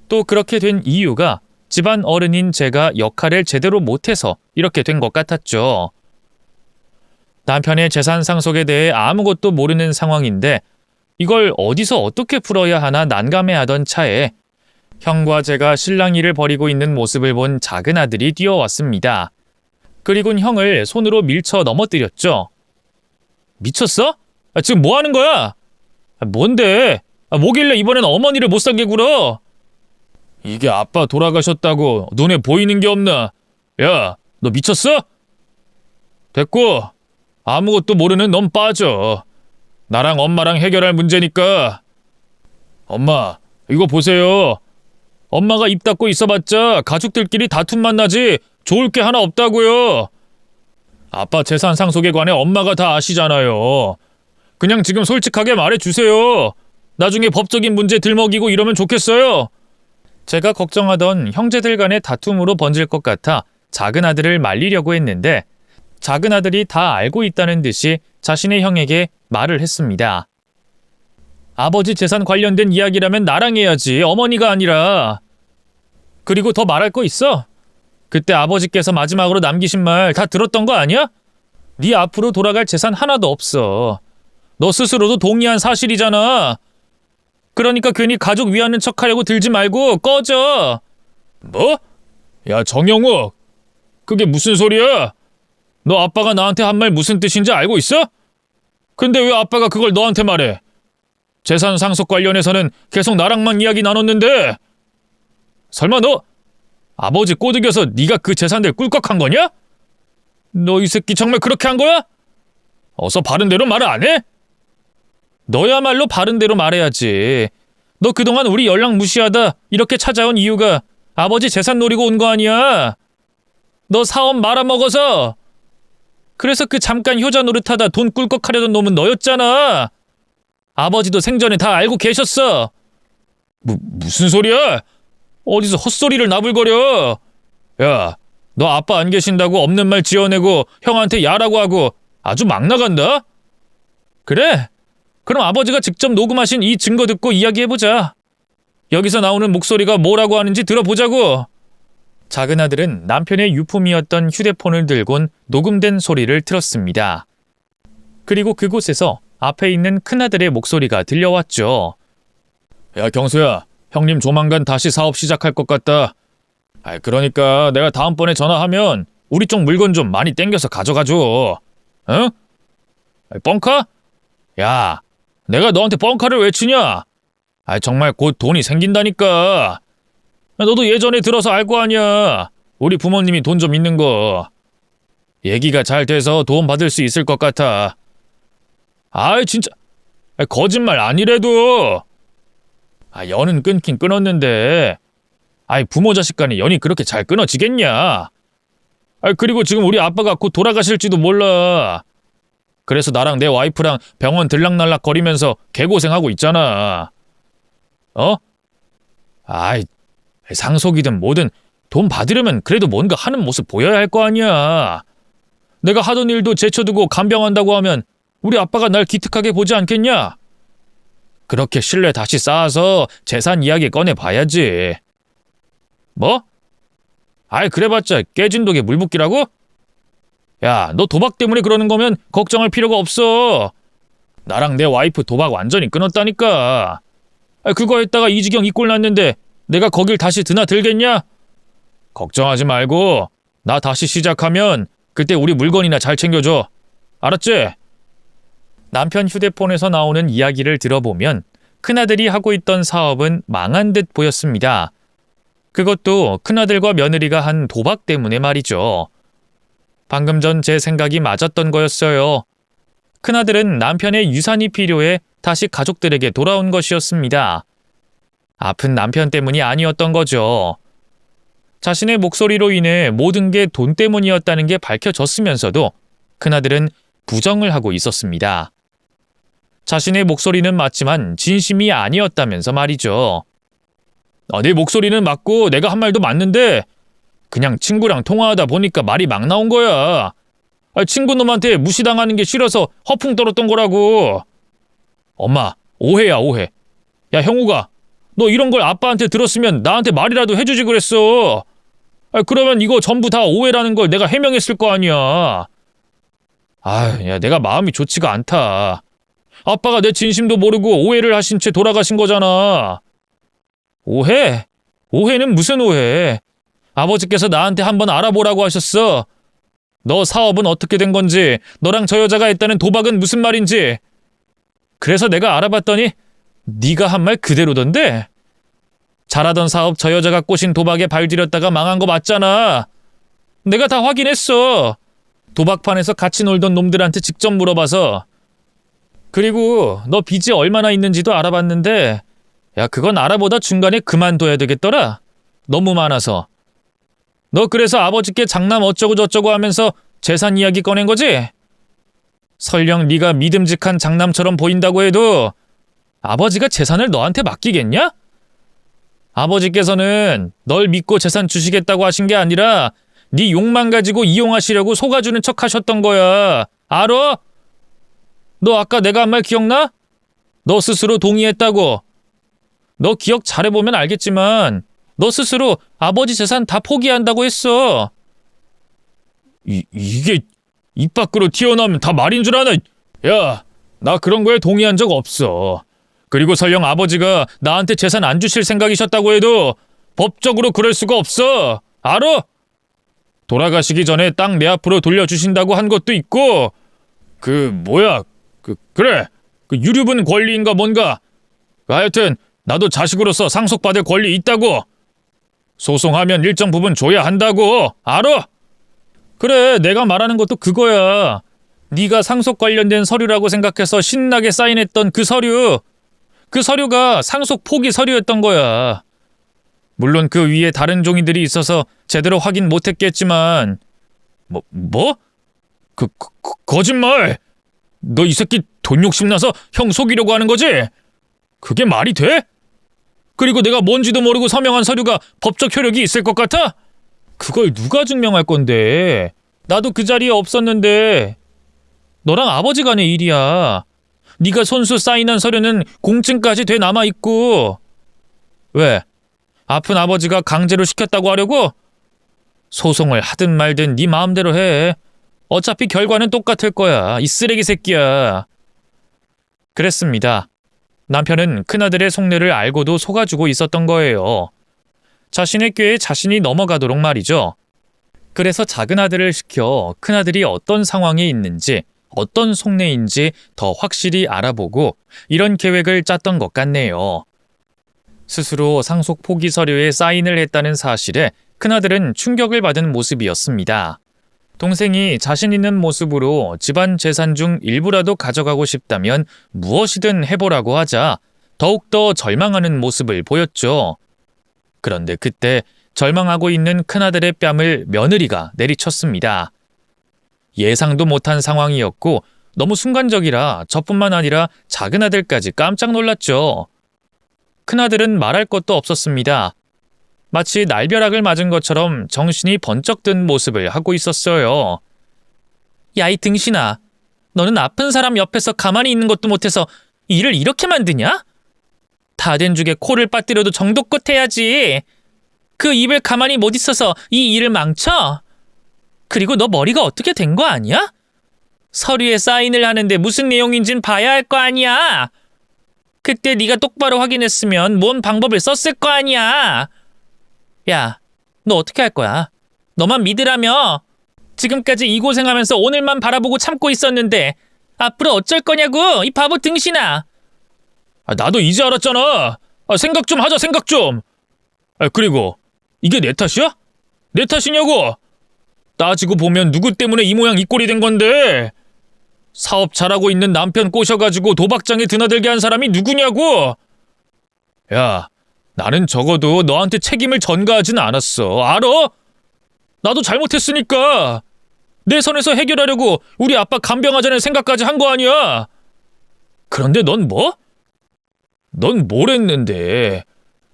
또 그렇게 된 이유가 집안 어른인 제가 역할을 제대로 못해서 이렇게 된 것 같았죠. 남편의 재산 상속에 대해 아무것도 모르는 상황인데 이걸 어디서 어떻게 풀어야 하나 난감해하던 차에 형과 제가 실랑이를 벌이고 있는 모습을 본 작은 아들이 뛰어왔습니다. 그리곤 형을 손으로 밀쳐 넘어뜨렸죠. 미쳤어? 지금 뭐 하는 거야? 뭔데? 뭐길래 이번엔 어머니를 못 살게 굴어? 이게 아빠 돌아가셨다고 눈에 보이는 게 없나? 야, 너 미쳤어? 됐고, 아무것도 모르는 넌 빠져. 나랑 엄마랑 해결할 문제니까. 엄마, 이거 보세요. 엄마가 입 닫고 있어봤자 가족들끼리 다툼만 나지 좋을 게 하나 없다고요. 아빠 재산 상속에 관해 엄마가 다 아시잖아요. 그냥 지금 솔직하게 말해주세요. 나중에 법적인 문제 들먹이고 이러면 좋겠어요. 제가 걱정하던 형제들 간의 다툼으로 번질 것 같아 작은 아들을 말리려고 했는데 작은 아들이 다 알고 있다는 듯이 자신의 형에게 말을 했습니다. 아버지 재산 관련된 이야기라면 나랑 해야지, 어머니가 아니라. 그리고 더 말할 거 있어? 그때 아버지께서 마지막으로 남기신 말 다 들었던 거 아니야? 네 앞으로 돌아갈 재산 하나도 없어. 너 스스로도 동의한 사실이잖아. 그러니까 괜히 가족 위하는 척하려고 들지 말고 꺼져. 뭐? 야 정영욱, 그게 무슨 소리야? 너 아빠가 나한테 한 말 무슨 뜻인지 알고 있어? 근데 왜 아빠가 그걸 너한테 말해? 재산 상속 관련해서는 계속 나랑만 이야기 나눴는데 설마 너 아버지 꼬드겨서 네가 그 재산들 꿀꺽한 거냐? 너 이 새끼 정말 그렇게 한 거야? 어서 바른 대로 말을 안 해? 너야말로 바른 대로 말해야지. 너 그동안 우리 연락 무시하다 이렇게 찾아온 이유가 아버지 재산 노리고 온 거 아니야? 너 사업 말아먹어서. 그래서 그 잠깐 효자 노릇하다 돈 꿀꺽하려던 놈은 너였잖아. 아버지도 생전에 다 알고 계셨어. 무슨 소리야? 어디서 헛소리를 나불거려? 야, 너 아빠 안 계신다고 없는 말 지어내고 형한테 야라고 하고 아주 막 나간다? 그래? 그럼 아버지가 직접 녹음하신 이 증거 듣고 이야기해보자. 여기서 나오는 목소리가 뭐라고 하는지 들어보자고. 작은 아들은 남편의 유품이었던 휴대폰을 들곤 녹음된 소리를 틀었습니다. 그리고 그곳에서 앞에 있는 큰아들의 목소리가 들려왔죠. 야, 경수야. 형님 조만간 다시 사업 시작할 것 같다. 그러니까 내가 다음번에 전화하면 우리 쪽 물건 좀 많이 땡겨서 가져가줘. 응? 뻥카? 야, 내가 너한테 뻥카를 왜 치냐? 정말 곧 돈이 생긴다니까. 너도 예전에 들어서 알 거 아니야. 우리 부모님이 돈 좀 있는 거. 얘기가 잘 돼서 도움 받을 수 있을 것 같아. 진짜. 거짓말 아니래도. 연은 끊긴 끊었는데. 부모 자식 간에 연이 그렇게 잘 끊어지겠냐? 그리고 지금 우리 아빠가 곧 돌아가실지도 몰라. 그래서 나랑 내 와이프랑 병원 들락날락 거리면서 개고생하고 있잖아. 어? 상속이든 뭐든 돈 받으려면 그래도 뭔가 하는 모습 보여야 할 거 아니야. 내가 하던 일도 제쳐두고 간병한다고 하면 우리 아빠가 날 기특하게 보지 않겠냐? 그렇게 신뢰 다시 쌓아서 재산 이야기 꺼내봐야지. 뭐? 그래봤자 깨진 독에 물 붓기라고? 야, 너 도박 때문에 그러는 거면 걱정할 필요가 없어. 나랑 내 와이프 도박 완전히 끊었다니까. 그거 했다가 이 지경 이 꼴 났는데 내가 거길 다시 드나들겠냐? 걱정하지 말고 나 다시 시작하면 그때 우리 물건이나 잘 챙겨줘. 알았지? 남편 휴대폰에서 나오는 이야기를 들어보면 큰아들이 하고 있던 사업은 망한 듯 보였습니다. 그것도 큰아들과 며느리가 한 도박 때문에 말이죠. 방금 전 제 생각이 맞았던 거였어요. 큰아들은 남편의 유산이 필요해 다시 가족들에게 돌아온 것이었습니다. 아픈 남편 때문이 아니었던 거죠. 자신의 목소리로 인해 모든 게 돈 때문이었다는 게 밝혀졌으면서도 큰아들은 부정을 하고 있었습니다. 자신의 목소리는 맞지만 진심이 아니었다면서 말이죠. 내 목소리는 맞고 내가 한 말도 맞는데 그냥 친구랑 통화하다 보니까 말이 막 나온 거야. 친구 놈한테 무시당하는 게 싫어서 허풍 떨었던 거라고. 엄마, 오해야, 오해. 야, 형우가, 너 이런 걸 아빠한테 들었으면 나한테 말이라도 해주지 그랬어. 그러면 이거 전부 다 오해라는 걸 내가 해명했을 거 아니야. 야, 내가 마음이 좋지가 않다. 아빠가 내 진심도 모르고 오해를 하신 채 돌아가신 거잖아. 오해? 오해는 무슨 오해? 아버지께서 나한테 한번 알아보라고 하셨어. 너 사업은 어떻게 된 건지, 너랑 저 여자가 했다는 도박은 무슨 말인지. 그래서 내가 알아봤더니 네가 한 말 그대로던데? 잘하던 사업 저 여자가 꼬신 도박에 발들였다가 망한 거 맞잖아. 내가 다 확인했어. 도박판에서 같이 놀던 놈들한테 직접 물어봐서. 그리고 너 빚이 얼마나 있는지도 알아봤는데 야, 그건 알아보다 중간에 그만둬야 되겠더라. 너무 많아서. 너 그래서 아버지께 장남 어쩌고 저쩌고 하면서 재산 이야기 꺼낸 거지? 설령 네가 믿음직한 장남처럼 보인다고 해도 아버지가 재산을 너한테 맡기겠냐? 아버지께서는 널 믿고 재산 주시겠다고 하신 게 아니라 네 욕만 가지고 이용하시려고 속아주는 척 하셨던 거야. 알아? 너 아까 내가 한 말 기억나? 너 스스로 동의했다고. 너 기억 잘해보면 알겠지만 너 스스로 아버지 재산 다 포기한다고 했어. 이게 입 밖으로 튀어나오면 다 말인 줄 아나? 야, 나 그런 거에 동의한 적 없어. 그리고 설령 아버지가 나한테 재산 안 주실 생각이셨다고 해도 법적으로 그럴 수가 없어. 알아? 돌아가시기 전에 땅 내 앞으로 돌려주신다고 한 것도 있고, 그래. 그 유류분 권리인가 뭔가. 하여튼 나도 자식으로서 상속받을 권리 있다고. 소송하면 일정 부분 줘야 한다고. 알아? 그래, 내가 말하는 것도 그거야. 네가 상속 관련된 서류라고 생각해서 신나게 사인했던 그 서류. 그 서류가 상속 포기 서류였던 거야. 물론 그 위에 다른 종이들이 있어서 제대로 확인 못했겠지만. 뭐? 거짓말! 너 이 새끼 돈 욕심나서 형 속이려고 하는 거지? 그게 말이 돼? 그리고 내가 뭔지도 모르고 서명한 서류가 법적 효력이 있을 것 같아? 그걸 누가 증명할 건데? 나도 그 자리에 없었는데. 너랑 아버지 간의 일이야. 네가 손수 사인한 서류는 공증까지 돼 남아있고. 왜? 아픈 아버지가 강제로 시켰다고 하려고? 소송을 하든 말든 네 마음대로 해. 어차피 결과는 똑같을 거야. 이 쓰레기 새끼야. 그랬습니다. 남편은 큰아들의 속내를 알고도 속아주고 있었던 거예요. 자신의 꾀에 자신이 넘어가도록 말이죠. 그래서 작은 아들을 시켜 큰아들이 어떤 상황에 있는지, 어떤 속내인지 더 확실히 알아보고 이런 계획을 짰던 것 같네요. 스스로 상속 포기 서류에 사인을 했다는 사실에 큰아들은 충격을 받은 모습이었습니다. 동생이 자신 있는 모습으로 집안 재산 중 일부라도 가져가고 싶다면 무엇이든 해보라고 하자 더욱더 절망하는 모습을 보였죠. 그런데 그때 절망하고 있는 큰아들의 뺨을 며느리가 내리쳤습니다. 예상도 못한 상황이었고 너무 순간적이라 저뿐만 아니라 작은아들까지 깜짝 놀랐죠. 큰아들은 말할 것도 없었습니다. 마치 날벼락을 맞은 것처럼 정신이 번쩍 든 모습을 하고 있었어요. 야, 이 등신아. 너는 아픈 사람 옆에서 가만히 있는 것도 못해서 일을 이렇게 만드냐? 다 된 죽에 코를 빠뜨려도 정도껏 해야지. 그 입을 가만히 못 있어서 이 일을 망쳐? 그리고 너 머리가 어떻게 된 거 아니야? 서류에 사인을 하는데 무슨 내용인진 봐야 할 거 아니야. 그때 네가 똑바로 확인했으면 뭔 방법을 썼을 거 아니야. 야, 너 어떻게 할 거야? 너만 믿으라며? 지금까지 이 고생하면서 오늘만 바라보고 참고 있었는데 앞으로 어쩔 거냐고, 이 바보 등신아. 나도 이제 알았잖아. 생각 좀 하자, 생각 좀. 그리고 이게 내 탓이야? 내 탓이냐고? 따지고 보면 누구 때문에 이 모양 이 꼴이 된 건데? 사업 잘하고 있는 남편 꼬셔가지고 도박장에 드나들게 한 사람이 누구냐고? 야, 나는 적어도 너한테 책임을 전가하진 않았어. 알아? 나도 잘못했으니까. 내 선에서 해결하려고 우리 아빠 간병하자는 생각까지 한 거 아니야. 그런데 넌 뭐? 넌 뭘 했는데?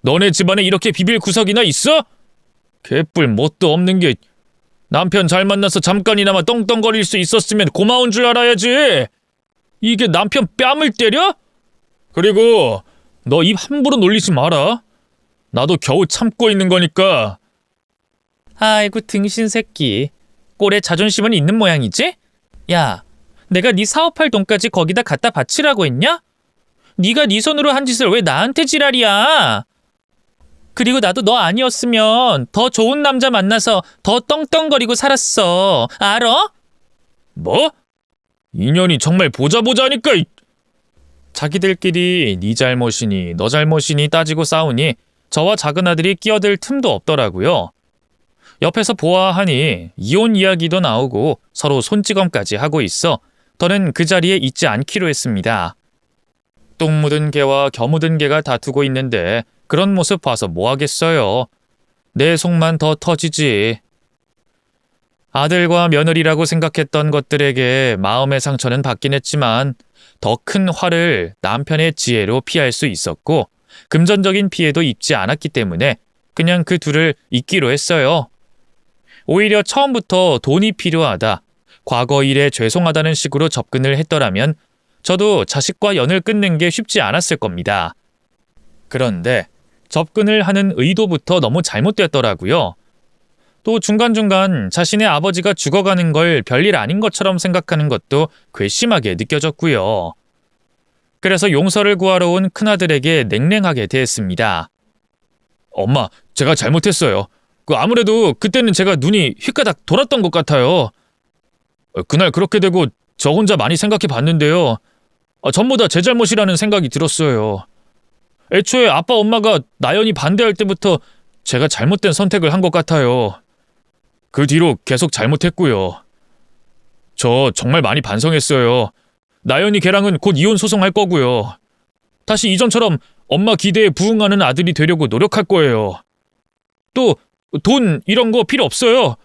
너네 집안에 이렇게 비빌 구석이나 있어? 개뿔 뭣도 없는 게 남편 잘 만나서 잠깐이나마 떵떵거릴 수 있었으면 고마운 줄 알아야지. 이게 남편 뺨을 때려? 그리고 너 입 함부로 놀리지 마라. 나도 겨우 참고 있는 거니까. 아이고 등신 새끼. 꼴에 자존심은 있는 모양이지? 야, 내가 네 사업할 돈까지 거기다 갖다 바치라고 했냐? 네가 네 손으로 한 짓을 왜 나한테 지랄이야? 그리고 나도 너 아니었으면 더 좋은 남자 만나서 더 떵떵거리고 살았어. 알아? 뭐? 인연이 정말 보자 하니까. 자기들끼리 네 잘못이니 너 잘못이니 따지고 싸우니 저와 작은아들이 끼어들 틈도 없더라고요. 옆에서 보아하니 이혼 이야기도 나오고 서로 손찌검까지 하고 있어 더는 그 자리에 있지 않기로 했습니다. 똥 묻은 개와 겨 묻은 개가 다투고 있는데 그런 모습 봐서 뭐 하겠어요. 내 속만 더 터지지. 아들과 며느리라고 생각했던 것들에게 마음의 상처는 받긴 했지만 더 큰 화를 남편의 지혜로 피할 수 있었고 금전적인 피해도 입지 않았기 때문에 그냥 그 둘을 잊기로 했어요. 오히려 처음부터 돈이 필요하다, 과거 일에 죄송하다는 식으로 접근을 했더라면 저도 자식과 연을 끊는 게 쉽지 않았을 겁니다. 그런데 접근을 하는 의도부터 너무 잘못됐더라고요. 또 중간중간 자신의 아버지가 죽어가는 걸 별일 아닌 것처럼 생각하는 것도 괘씸하게 느껴졌고요. 그래서 용서를 구하러 온 큰아들에게 냉랭하게 대했습니다. 엄마, 제가 잘못했어요. 아무래도 그때는 제가 눈이 휘가닥 돌았던 것 같아요. 그날 그렇게 되고 저 혼자 많이 생각해 봤는데요. 전부 다 제 잘못이라는 생각이 들었어요. 애초에 아빠 엄마가 나연이 반대할 때부터 제가 잘못된 선택을 한 것 같아요. 그 뒤로 계속 잘못했고요. 저 정말 많이 반성했어요. 나연이 걔랑은 곧 이혼 소송할 거고요. 다시 이전처럼 엄마 기대에 부응하는 아들이 되려고 노력할 거예요. 또 돈 이런 거 필요 없어요.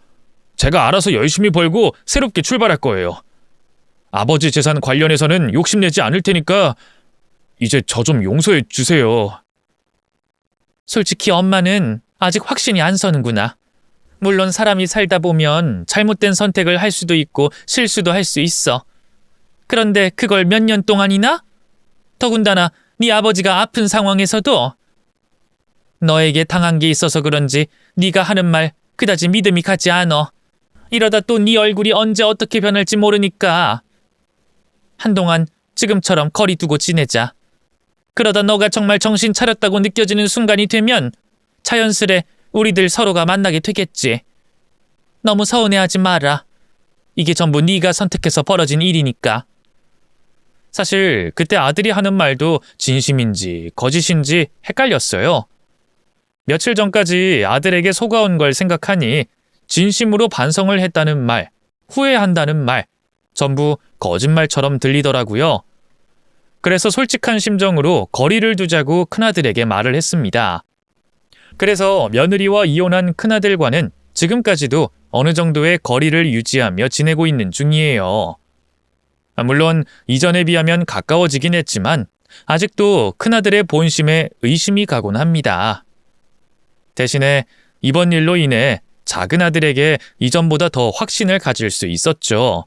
제가 알아서 열심히 벌고 새롭게 출발할 거예요. 아버지 재산 관련해서는 욕심내지 않을 테니까 이제 저 좀 용서해 주세요. 솔직히 엄마는 아직 확신이 안 서는구나. 물론 사람이 살다 보면 잘못된 선택을 할 수도 있고 실수도 할 수 있어. 그런데 그걸 몇 년 동안이나? 더군다나 네 아버지가 아픈 상황에서도 너에게 당한 게 있어서 그런지 네가 하는 말 그다지 믿음이 가지 않어. 이러다 또 네 얼굴이 언제 어떻게 변할지 모르니까 한동안 지금처럼 거리 두고 지내자. 그러다 너가 정말 정신 차렸다고 느껴지는 순간이 되면 자연스레 우리들 서로가 만나게 되겠지. 너무 서운해하지 마라. 이게 전부 네가 선택해서 벌어진 일이니까. 사실 그때 아들이 하는 말도 진심인지 거짓인지 헷갈렸어요. 며칠 전까지 아들에게 속아온 걸 생각하니 진심으로 반성을 했다는 말, 후회한다는 말, 전부 거짓말처럼 들리더라고요. 그래서 솔직한 심정으로 거리를 두자고 큰아들에게 말을 했습니다. 그래서 며느리와 이혼한 큰아들과는 지금까지도 어느 정도의 거리를 유지하며 지내고 있는 중이에요. 물론 이전에 비하면 가까워지긴 했지만 아직도 큰아들의 본심에 의심이 가곤 합니다. 대신에 이번 일로 인해 작은아들에게 이전보다 더 확신을 가질 수 있었죠.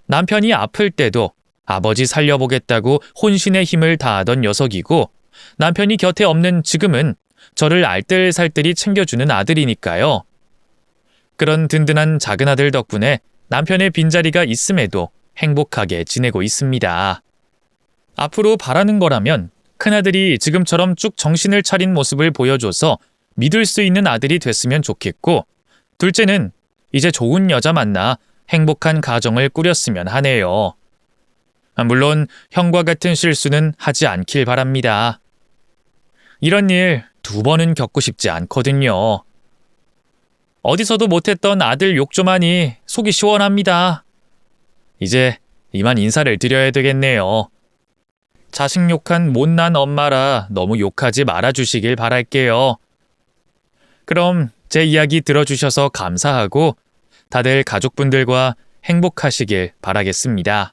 남편이 아플 때도 아버지 살려보겠다고 혼신의 힘을 다하던 녀석이고 남편이 곁에 없는 지금은 저를 알뜰살뜰히 챙겨주는 아들이니까요. 그런 든든한 작은아들 덕분에 남편의 빈자리가 있음에도 행복하게 지내고 있습니다. 앞으로 바라는 거라면 큰아들이 지금처럼 쭉 정신을 차린 모습을 보여줘서 믿을 수 있는 아들이 됐으면 좋겠고, 둘째는 이제 좋은 여자 만나 행복한 가정을 꾸렸으면 하네요. 물론 형과 같은 실수는 하지 않길 바랍니다. 이런 일 2번은 겪고 싶지 않거든요. 어디서도 못했던 아들 욕 좀 하니 속이 시원합니다. 이제 이만 인사를 드려야 되겠네요. 자식 욕한 못난 엄마라 너무 욕하지 말아주시길 바랄게요. 그럼 제 이야기 들어주셔서 감사하고 다들 가족분들과 행복하시길 바라겠습니다.